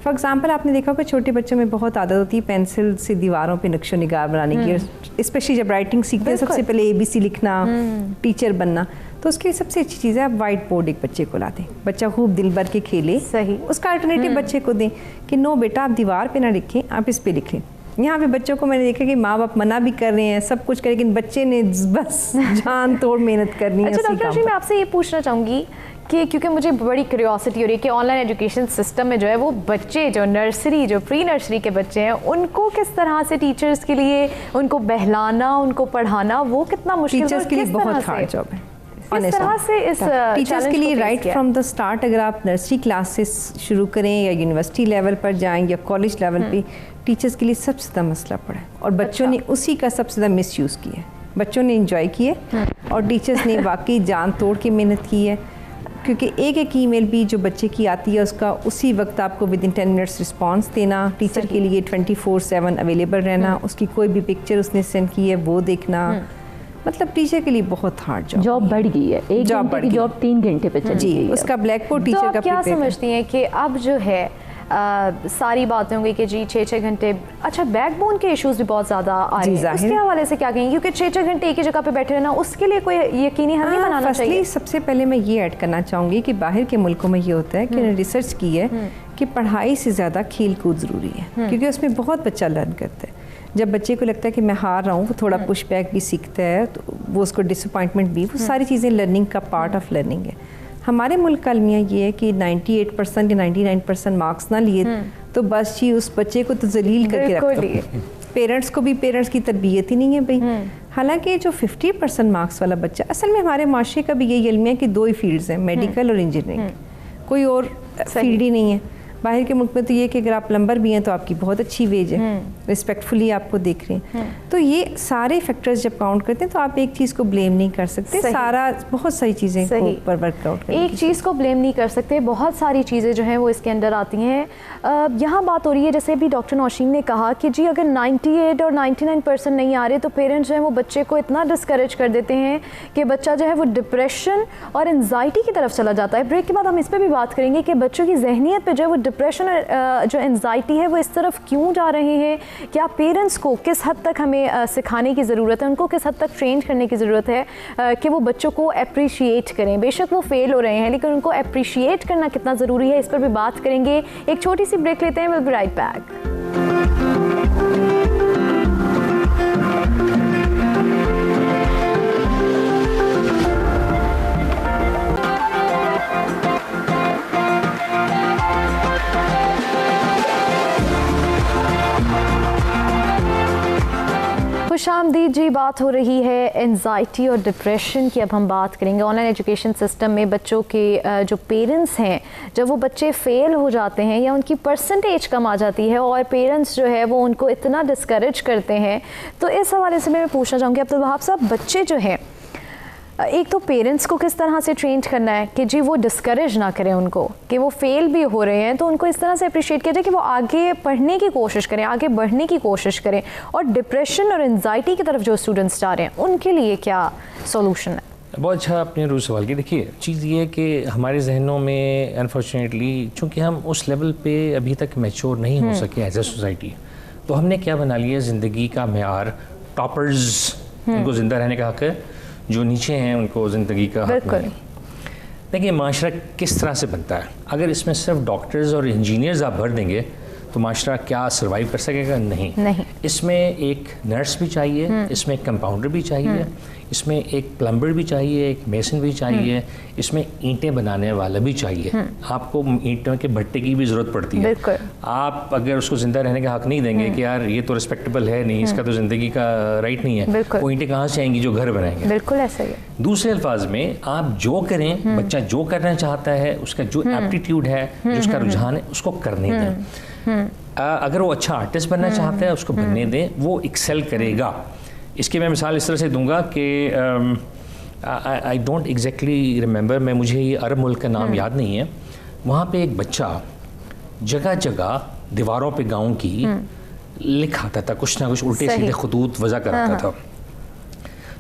फॉर एग्जाम्पल आपने देखा कि छोटे बच्चों में बहुत आदत होती है पेंसिल से दीवारों पे नक्शो निगार बनाने की, स्पेशली जब राइटिंग सीखते हैं सबसे पहले ABC लिखना, टीचर बनना, तो उसकी सबसे अच्छी चीज़ है आप वाइट बोर्ड एक बच्चे को ला दें, बच्चा खूब दिल भर के खेले। सही। उसका अल्टरनेटिव बच्चे को दें कि नो बेटा आप दीवार पे ना लिखें, आप इस पे लिखें, यहाँ पे बच्चों को मैंने देखा कि माँ बाप मना भी कर रहे हैं, सब कुछ कर, लेकिन बच्चे ने बस जान तोड़ मेहनत करनी है। अच्छा डॉक्टर जी, मैं आपसे ये पूछना चाहूँगी कि क्योंकि मुझे बड़ी क्यूरियोसिटी हो रही है कि ऑनलाइन एजुकेशन सिस्टम में जो है वो बच्चे जो नर्सरी, जो प्री नर्सरी के बच्चे हैं, उनको किस तरह से टीचर्स के लिए उनको बहलाना, उनको पढ़ाना, वो कितना मुश्किल है, टीचर्स के लिए बहुत हार्ड जॉब है। किस तरह से इस टीचर्स के लिए राइट फ्रॉम द स्टार्ट, अगर आप नर्सरी क्लासेस शुरू करें या यूनिवर्सिटी लेवल पर जाएं या कॉलेज लेवल पे, टीचर्स के लिए सबसे ज़्यादा मसला पड़ा है और बच्चों ने उसी का सबसे ज़्यादा मिस यूज़ किया है। बच्चों ने इंजॉय किए और टीचर्स ने वाकई जान तोड़ के मेहनत की है, क्योंकि एक एक ईमेल भी जो बच्चे की आती है उसका उसी वक्त आपको विद इन 10 मिनट्स रिस्पांस देना, टीचर के लिए 24/7 अवेलेबल रहना, उसकी कोई भी पिक्चर उसने सेंड की है वो देखना, मतलब टीचर के लिए बहुत हार्ड जॉब बढ़ गई है। एक घंटे की जॉब 3 घंटे पे चली गई है। उसका ब्लैक बोर्ड टीचर का क्या समझती हैं कि अब जो है सारी बातें होंगी कि जी 6-6 घंटे, अच्छा बैकबोन के इश्यूज भी बहुत ज़्यादा आ रहे हैं, उसके हवाले से क्या कहेंगे? क्योंकि 6-6 घंटे एक ही जगह पे बैठे रहना, उसके लिए कोई यकीनी हल नहीं बनाना चाहिए? सबसे पहले मैं ये ऐड करना चाहूँगी कि बाहर के मुल्कों में ये होता है कि रिसर्च की है कि पढ़ाई से ज़्यादा खेल कूद ज़रूरी है, क्योंकि उसमें बहुत बच्चा लर्न करता है। जब बच्चे को लगता है कि मैं हार रहा हूँ, वो थोड़ा पुश बैक भी सीखता है, तो वो उसको डिसअपॉइंटमेंट भी, वो सारी चीज़ें लर्निंग का पार्ट ऑफ लर्निंग है। हमारे मुल्क का अलमिया ये है कि 98% या 99% मार्क्स ना लिए तो बस जी उस बच्चे को तो जलील करके रख दो। पेरेंट्स को भी पेरेंट्स की तरबियत ही नहीं है भाई। हालांकि जो 50% मार्क्स वाला बच्चा, असल में हमारे माशरे का भी यही अलमिया है कि 2 ही फील्ड्स हैं, मेडिकल और इंजीनियरिंग, कोई और फील्ड ही नहीं है। बाहर के मुल्क में तो ये कि अगर आप प्लम्बर भी हैं तो आपकी बहुत अच्छी वेज है, रिस्पेक्टफुली आपको देख रहे हैं। तो ये सारे फैक्टर्स जब काउंट करते हैं तो आप एक चीज़ को ब्लेम नहीं कर सकते, सारा बहुत सारी चीज़ें पर वर्कआउट एक चीज़ को ब्लेम नहीं कर सकते, बहुत सारी चीज़ें जो हैं वो इसके अंदर आती हैं। यहाँ बात हो रही है जैसे भी डॉक्टर नौशीन ने कहा कि जी अगर 98 और 99% नहीं आ रहे तो पेरेंट्स जो हैं वो बच्चे को इतना डिस्करेज कर देते हैं कि बच्चा जो है वो डिप्रेशन और एंजाइटी की तरफ चला जाता है। ब्रेक के बाद हम इस पर भी बात करेंगे कि बच्चों की जहनीत पे जो है वो डिप्रेशन और जो एंजाइटी है वो इस तरफ क्यों जा रहे हैं, क्या पेरेंट्स को किस हद तक हमें सिखाने की ज़रूरत है, उनको किस हद तक ट्रेन करने की ज़रूरत है कि वो बच्चों को अप्रिशिएट करें। बेशक वो फेल हो रहे हैं लेकिन उनको अप्रिशिएट करना कितना ज़रूरी है, इस पर भी बात करेंगे। एक छोटी सी ब्रेक लेते हैं, विल बी राइट बैक। खुशामदीद जी, बात हो रही है एंजाइटी और डिप्रेशन की। अब हम बात करेंगे ऑनलाइन एजुकेशन सिस्टम में बच्चों के जो पेरेंट्स हैं, जब वो बच्चे फेल हो जाते हैं या उनकी परसेंटेज कम आ जाती है और पेरेंट्स जो है वो उनको इतना डिस्करेज करते हैं, तो इस हवाले से मैं पूछना चाहूँगी अब्दुल वहाब साहब, बच्चे जो हैं, एक तो पेरेंट्स को किस तरह से ट्रेन करना है कि जी वो डिस्करेज ना करें उनको, कि वो फेल भी हो रहे हैं तो उनको इस तरह से अप्रिशिएट किया जाए कि वो आगे पढ़ने की कोशिश करें, आगे बढ़ने की कोशिश करें। और डिप्रेशन और एंजाइटी की तरफ जो स्टूडेंट्स जा रहे हैं उनके लिए क्या सोल्यूशन है? बहुत अच्छा आपने रूज सवाल किया। देखिए चीज़ ये है कि हमारे जहनों में अनफॉर्चुनेटली चूँकि हम उस लेवल पे अभी तक मैच्योर नहीं हो सके एज ए सोसाइटी, तो हमने क्या बना लिया, ज़िंदगी का मेयार टॉपर्स, उनको ज़िंदा रहने का हक़ है, जो नीचे हैं उनको ज़िंदगी का हक़ नहीं। देखिए माशरा किस तरह से बनता है, अगर इसमें सिर्फ डॉक्टर्स और इंजीनियर्स आप भर देंगे तो माशरा क्या सर्वाइव कर सकेगा? नहीं। इसमें एक नर्स भी चाहिए, इसमें एक कंपाउंडर भी चाहिए, इसमें एक प्लम्बर भी चाहिए, एक मेसन भी चाहिए, इसमें ईंटें बनाने वाला भी चाहिए। आपको ईंटों के भट्टे की भी ज़रूरत पड़ती है। आप अगर उसको ज़िंदा रहने का हक़ नहीं देंगे कि यार ये तो रिस्पेक्टेबल है नहीं, इसका तो ज़िंदगी का राइट नहीं है, वो ईंटें कहाँ से आएंगी जो घर बनाएंगे? बिल्कुल ऐसा ही है। दूसरे अल्फाज में आप जो करें, बच्चा जो करना चाहता है, उसका जो एप्टीट्यूड है, जो उसका रुझान है, उसको करने दें। अगर वो अच्छा आर्टिस्ट बनना चाहता है उसको बनने दें, वो एक्सेल करेगा। इसकी मैं मिसाल इस तरह से दूंगा कि आई डोंट एग्जैक्टली रिमेंबर, मुझे ये अरब मुल्क का नाम याद नहीं है, वहाँ पे एक बच्चा जगह जगह दीवारों पे गाँव की लिख आता था, कुछ ना कुछ उल्टे सीधे खतूत वज़ा कराता था।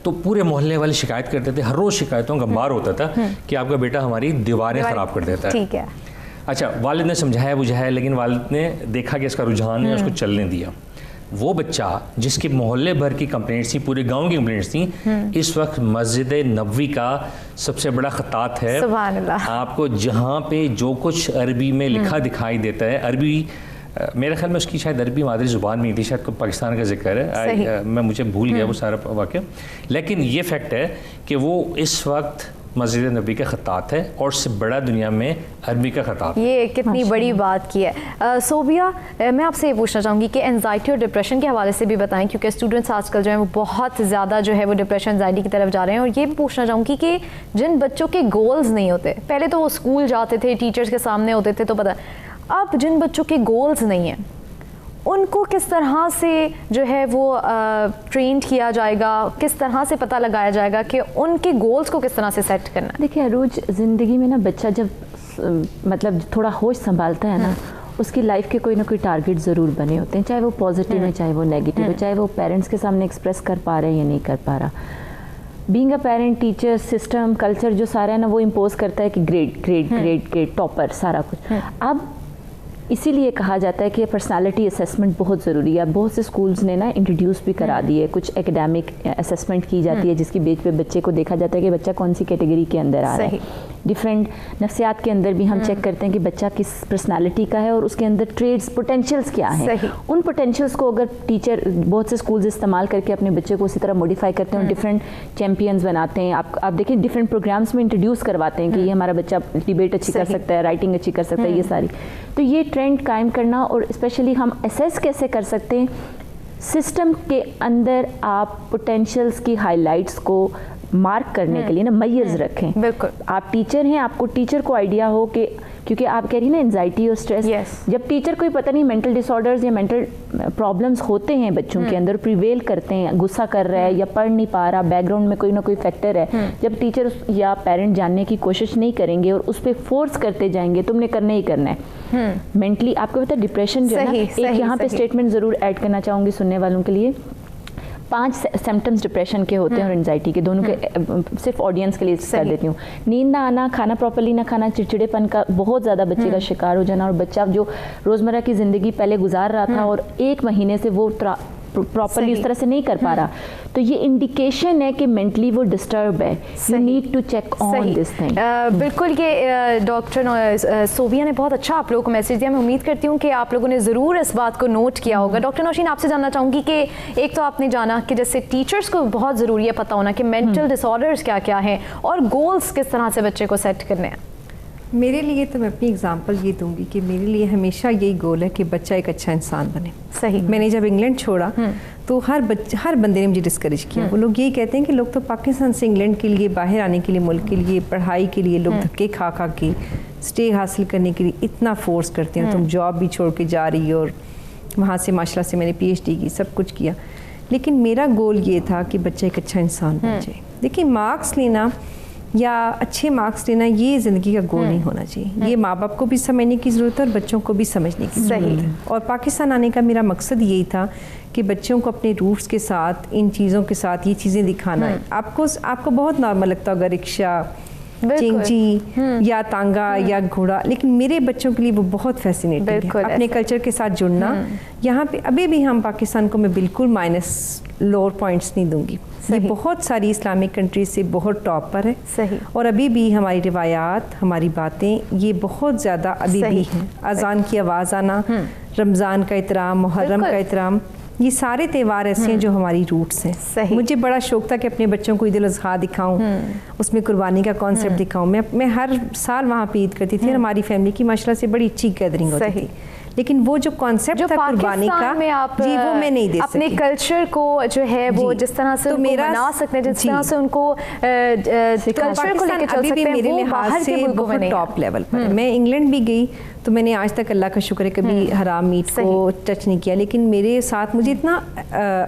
तो पूरे मोहल्ले वाले शिकायत करते थे, हर रोज़ शिकायतों का मार होता था कि आपका बेटा हमारी दीवारें ख़राब कर देता है। ठीक है। अच्छा, वालिद ने समझाया बुझाया, लेकिन वालिद ने देखा कि इसका रुझान है, उसको चलने दिया। वो बच्चा जिसकी मोहल्ले भर की कंप्लेंट्स थी, पूरे गांव की कंप्लेंट्स थी, इस वक्त मस्जिद नबवी का सबसे बड़ा खतात है। सुभान अल्लाह। आपको जहाँ पे जो कुछ अरबी में लिखा दिखाई देता है, अरबी मेरे ख्याल में उसकी शायद अरबी मादरी ज़ुबान में नहीं थी, शायद कोई पाकिस्तान का जिक्र है, मैं मुझे भूल गया वो सारा वाक़या। लेकिन ये फैक्ट है कि वो इस वक्त मस्जिद नबी का ख़तात है और उससे बड़ा दुनिया में अरबी का ख़तात। ये कितनी बड़ी बात की है। सोबिया, मैं आपसे ये पूछना चाहूँगी कि एंजाइटी और डिप्रेशन के हवाले से भी बताएं, क्योंकि स्टूडेंट्स आजकल जो है वो बहुत ज़्यादा जो है वो डिप्रेशन एंजाइटी की तरफ जा रहे हैं। और ये भी पूछना चाहूँगी कि जिन बच्चों के गोल्स नहीं होते, पहले तो वो स्कूल जाते थे, टीचर्स के सामने होते थे तो पता, अब जिन बच्चों के गोल्स नहीं हैं उनको किस तरह से जो है वो ट्रेंड किया जाएगा, किस तरह से पता लगाया जाएगा कि उनके गोल्स को किस तरह से सेट करना है? देखिए अरूज, ज़िंदगी में ना बच्चा जब मतलब थोड़ा होश संभालता है ना, उसकी लाइफ के कोई ना कोई टारगेट ज़रूर बने होते हैं, चाहे वो पॉजिटिव है चाहे वो नेगेटिव है, चाहे वो पेरेंट्स के सामने एक्सप्रेस कर पा रहे हैं या नहीं कर पा रहा। Being a parent, teacher, system, culture जो सारा है ना वो इम्पोज करता है कि grade grade grade grade, topper, सारा कुछ। अब इसीलिए कहा जाता है कि पर्सनालिटी असेसमेंट बहुत ज़रूरी है। बहुत से स्कूल्स ने ना इंट्रोड्यूस भी करा दी है, कुछ एकेडमिक असेसमेंट की जाती है जिसकी बेस पे बच्चे को देखा जाता है कि बच्चा कौन सी कैटेगरी के अंदर आ रहा है। डिफरेंट नफ्सियात के अंदर भी हम चेक करते हैं कि बच्चा किस पर्सनालिटी का है और उसके अंदर ट्रेड्स, पोटेंशियल्स क्या हैं। उन पोटेंशियल्स को अगर टीचर, बहुत से स्कूल्स इस्तेमाल करके अपने बच्चे को उसी तरह मॉडिफाई करते हैं और डिफरेंट चैम्पियंस बनाते हैं। आप देखिए डिफरेंट प्रोग्राम्स में इंट्रोड्यूस करवाते हैं कि ये हमारा बच्चा डिबेट अच्छी कर सकता है, राइटिंग अच्छी कर सकता है, ये सारी। तो ये ट्रेंड कायम करना, और स्पेशली हम असेस कैसे कर सकते हैं, सिस्टम के अंदर आप पोटेंशियल्स की हाइलाइट्स को मार्क करने के लिए ना मैयर्स रखें। बिल्कुल, आप टीचर हैं, आपको टीचर को आइडिया हो कि, क्योंकि आप कह रही ना एंजाइटी और स्ट्रेस, जब टीचर कोई पता नहीं मेंटल डिसऑर्डर्स या मेंटल प्रॉब्लम्स होते हैं बच्चों के अंदर, प्रिवेल करते हैं, गुस्सा कर रहा है या पढ़ नहीं पा रहा, बैकग्राउंड में कोई ना कोई फैक्टर है, जब टीचर या पेरेंट जानने की कोशिश नहीं करेंगे और उस पर फोर्स करते जाएंगे तुमने करना ही करना है, मेंटली आपको पता है डिप्रेशन जो है ना, एक यहाँ पे स्टेटमेंट ज़रूर ऐड करना चाहूँगी सुनने वालों के लिए। 5 सिम्टम्स डिप्रेशन के होते हैं और एंजाइटी के, दोनों के सिर्फ ऑडियंस के लिए कर देती हूँ। नींद ना आना, खाना प्रॉपर्ली ना खाना, चिड़चिड़ेपन का बहुत ज़्यादा बच्चे का शिकार हो जाना, और बच्चा जो रोज़मर्रा की ज़िंदगी पहले गुजार रहा था और 1 महीने से वो प्रॉपर्ली उस तरह से नहीं कर पा रहा, तो ये इंडिकेशन है कि मेंटली वो डिस्टर्ब है। You need to check on this thing. बिल्कुल, ये डॉक्टर सोबिया ने बहुत अच्छा आप लोगों को मैसेज दिया। मैं उम्मीद करती हूँ कि आप लोगों ने ज़रूर इस बात को नोट किया होगा। डॉक्टर नौशीन, आपसे जानना चाहूँगी कि एक तो आपने जाना कि जैसे टीचर्स को बहुत ज़रूरी है पता होना कि मेंटल डिसऑर्डर्स क्या क्या हैं और गोल्स किस तरह से बच्चे को सेट करने हैं। मेरे लिए तो मैं अपनी एग्जांपल ये दूंगी कि मेरे लिए हमेशा यही गोल है कि बच्चा एक अच्छा इंसान बने। सही। मैंने जब इंग्लैंड छोड़ा तो हर बंदे ने मुझे डिस्करेज किया। वो लोग यही कहते हैं कि लोग तो पाकिस्तान से इंग्लैंड के लिए, बाहर आने के लिए, मुल्क के लिए, पढ़ाई के लिए लोग धक्के खा खा के स्टे हासिल करने के लिए इतना फोर्स करते हैं। तुम जॉब भी छोड़ के जा रही हो, और वहाँ से माशाल्लाह से मैंने PhD की, सब कुछ किया, लेकिन मेरा गोल ये था कि बच्चा एक अच्छा इंसान बन जाए। देखिए, मार्क्स लेना या अच्छे मार्क्स लेना ये ज़िंदगी का गोल नहीं होना चाहिए। ये माँ बाप को भी समझने की ज़रूरत है और बच्चों को भी समझने की ज़रूरत है। और पाकिस्तान आने का मेरा मकसद यही था कि बच्चों को अपने रूट्स के साथ, इन चीज़ों के साथ ये चीज़ें दिखाना है। आपको बहुत नॉर्मल लगता होगा रिक्शा, चिंची या तांगा या घोड़ा, लेकिन मेरे बच्चों के लिए वो बहुत फैसिनेटिंग है। अपने कल्चर के साथ जुड़ना। यहाँ पे अभी भी हम पाकिस्तान को मैं बिल्कुल माइनस लोअर पॉइंट्स नहीं दूंगी। ये बहुत सारी इस्लामिक कंट्रीज से बहुत टॉप पर है। सही। और अभी भी हमारी रिवायात, हमारी बातें ये बहुत ज़्यादा अभी भी हैं। अजान की आवाज़ आना, रमज़ान का एहतराम, मुहर्रम का एहतराम, ये सारे त्यौहार ऐसे हैं जो हमारी रूट्स हैं। मुझे बड़ा शौक था कि अपने बच्चों को ईद उल अज़हा दिखाऊं, उसमें कुर्बानी का कॉन्सेप्ट दिखाऊं। मैं हर साल वहाँ पे ईद करती थी और हमारी फैमिली की माशाल्लाह से बड़ी अच्छी गैदरिंग होती थी। लेकिन वो जो कॉन्सेप्ट था कुर्बानी का, में आप जी वो मैं नहीं दे सकती। अपने कल्चर को जो है वो जिस तरह से तो मेरा बना सकते हैं, जिस तरह से उनको कल्चर को लेकर चल सकते हैं, मेरे लिहाज से बहुत टॉप लेवल पर। मैं इंग्लैंड भी गई तो मैंने आज तक अल्लाह का शुक्र है कभी हराम मीट को टच नहीं किया, लेकिन मेरे साथ मुझे इतना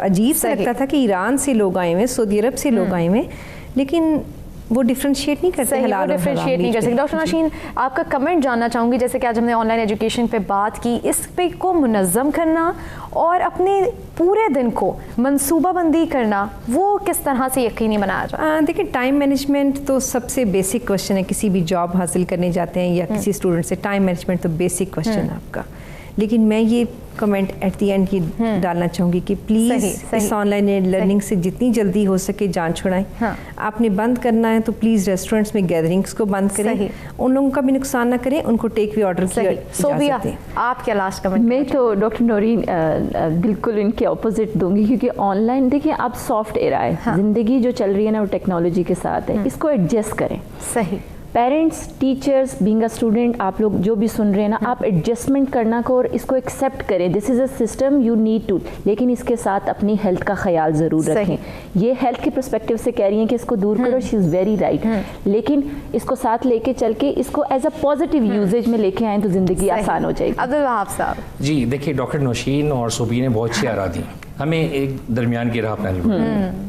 अजीब सा लगता था कि ईरान से लोग आए हुए, सऊदी अरब से लोग आए हुए, लेकिन वो डिफ्रेंशिएट नहीं करते, डिफ्रेंशिएट नहीं कर सकते। डॉक्टर नौशीन, आपका कमेंट जानना चाहूँगी, जैसे कि आज हमने ऑनलाइन एजुकेशन पे बात की, इस पे को मुनज़्ज़म करना और अपने पूरे दिन को मंसूबाबंदी करना, वो किस तरह से यकीनी बनाया जाए? देखिए, टाइम मैनेजमेंट तो सबसे बेसिक क्वेश्चन है। किसी भी जॉब हासिल करने जाते हैं या किसी स्टूडेंट से, टाइम मैनेजमेंट तो बेसिक क्वेश्चन है आपका। लेकिन मैं ये कमेंट एट द एंड ये डालना चाहूँगी कि प्लीज़ इस ऑनलाइन लर्निंग से जितनी जल्दी हो सके जान छुड़ाएं। आपने बंद करना है तो प्लीज़ रेस्टोरेंट्स में गैदरिंग्स को बंद करें, उन लोगों का भी नुकसान ना करें, उनको टेक वे ऑर्डर की सोबिया, आप क्या लास्ट कमेंट? मैं तो डॉक्टर नौरीन बिल्कुल इनके ऑपोजिट दूंगी, क्योंकि ऑनलाइन देखिए आप सॉफ्ट एरा है, ज़िंदगी जो चल रही है ना वो टेक्नोलॉजी के साथ है, इसको एडजस्ट करें। सही। Parents, teachers, being a student, आप लोग जो भी सुन रहे हैं ना, आप एडजस्टमेंट करना को और इसको एक्सेप्ट करें। This is a system, you need to, लेकिन इसके साथ अपनी हेल्थ का ख्याल ज़रूर रखें। ये हेल्थ के पर्सपेक्टिव से कह रही हैं कि इसको दूर करो, शी इज़ वेरी राइट, लेकिन इसको साथ लेके चल के इसको एज अ पॉजिटिव यूजेज में लेके आएँ तो ज़िंदगी आसान हो जाएगी। अब्दुल वहाब साहब जी, देखिए डॉक्टर नौशीन और सोबी ने बहुत अच्छी आरा दी, हमें एक दरमियान की राह अपनानी पड़ेगी।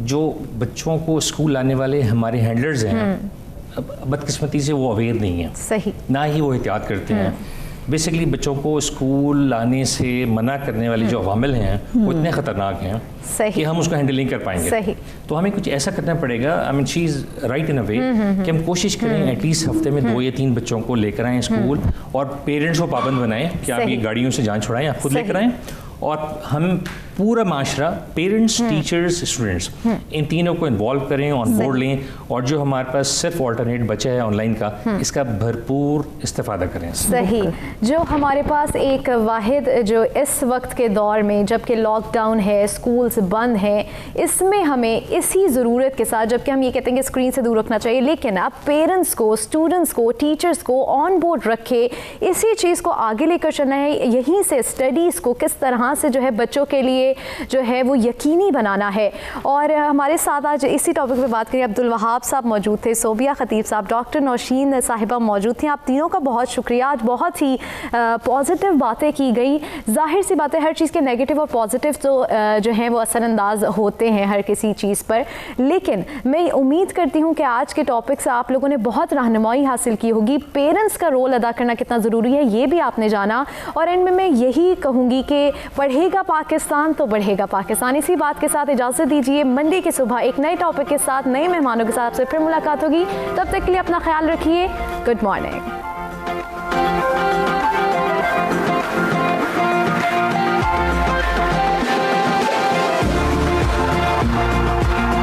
जो बच्चों को स्कूल लाने वाले हमारे हैंडलर्स हैं, बदकिस्मती से वो अवेयर नहीं है, सही, ना ही वो एहतियात करते हैं। बेसिकली बच्चों को स्कूल लाने से मना करने वाले जो अवामिल हैं वो इतने ख़तरनाक हैं कि हम उसको हैंडल नहीं कर पाएंगे। सही। तो हमें कुछ ऐसा करना पड़ेगा, I mean she is right in a way कि हम कोशिश करें एटलीस्ट हफ्ते में 2 या 3 बच्चों को लेकर आएँ स्कूल, और पेरेंट्स को पाबंद बनाएं कि आप ये गाड़ियों से जान छुड़ाएं, आप खुद लेकर आएँ, और हम पूरा माशरा, पेरेंट्स, टीचर्स, स्टूडेंट्स, इन तीनों को इन्वॉल्व करें, ऑन बोर्ड लें, और जो हमारे पास सिर्फ ऑल्टरनेट बचा है ऑनलाइन का, इसका भरपूर इस्तेफादा करें। सही। जो हमारे पास एक वाहिद जो इस वक्त के दौर में, जबकि लॉकडाउन है, स्कूल्स बंद हैं, इसमें हमें इसी ज़रूरत के साथ, जबकि हम ये कहते हैं कि स्क्रीन से दूर रखना चाहिए, लेकिन अब पेरेंट्स को, स्टूडेंट्स को, टीचर्स को ऑन बोर्ड रखे, इसी चीज़ को आगे लेकर चलना है। यहीं से स्टडीज़ को किस तरह से जो है बच्चों के लिए जो है वो यकीनी बनाना है। और हमारे साथ आज इसी टॉपिक पे बात करें अब्दुल वहाब साहब मौजूद थे, सोबिया खतीब साहब, डॉक्टर नौशीन साहिबा मौजूद थी। आप तीनों का बहुत शुक्रिया। आज बहुत ही पॉजिटिव बातें की गई। जाहिर सी बात है हर चीज़ के नेगेटिव और पॉजिटिव तो जो हैं वो असरअंदाज होते हैं हर किसी चीज़ पर, लेकिन मैं उम्मीद करती हूँ कि आज के टॉपिक से आप लोगों ने बहुत रहनुमाई हासिल की होगी। पेरेंट्स का रोल अदा करना कितना ज़रूरी है ये भी आपने जाना, और एंड में मैं यही कहूँगी कि पढ़ेगा पाकिस्तान तो बढ़ेगा पाकिस्तान। इसी बात के साथ इजाज़त दीजिए। मंडे की सुबह एक नए टॉपिक के साथ, नए मेहमानों के साथ से फिर मुलाकात होगी। तब तक के लिए अपना ख्याल रखिए। Good morning.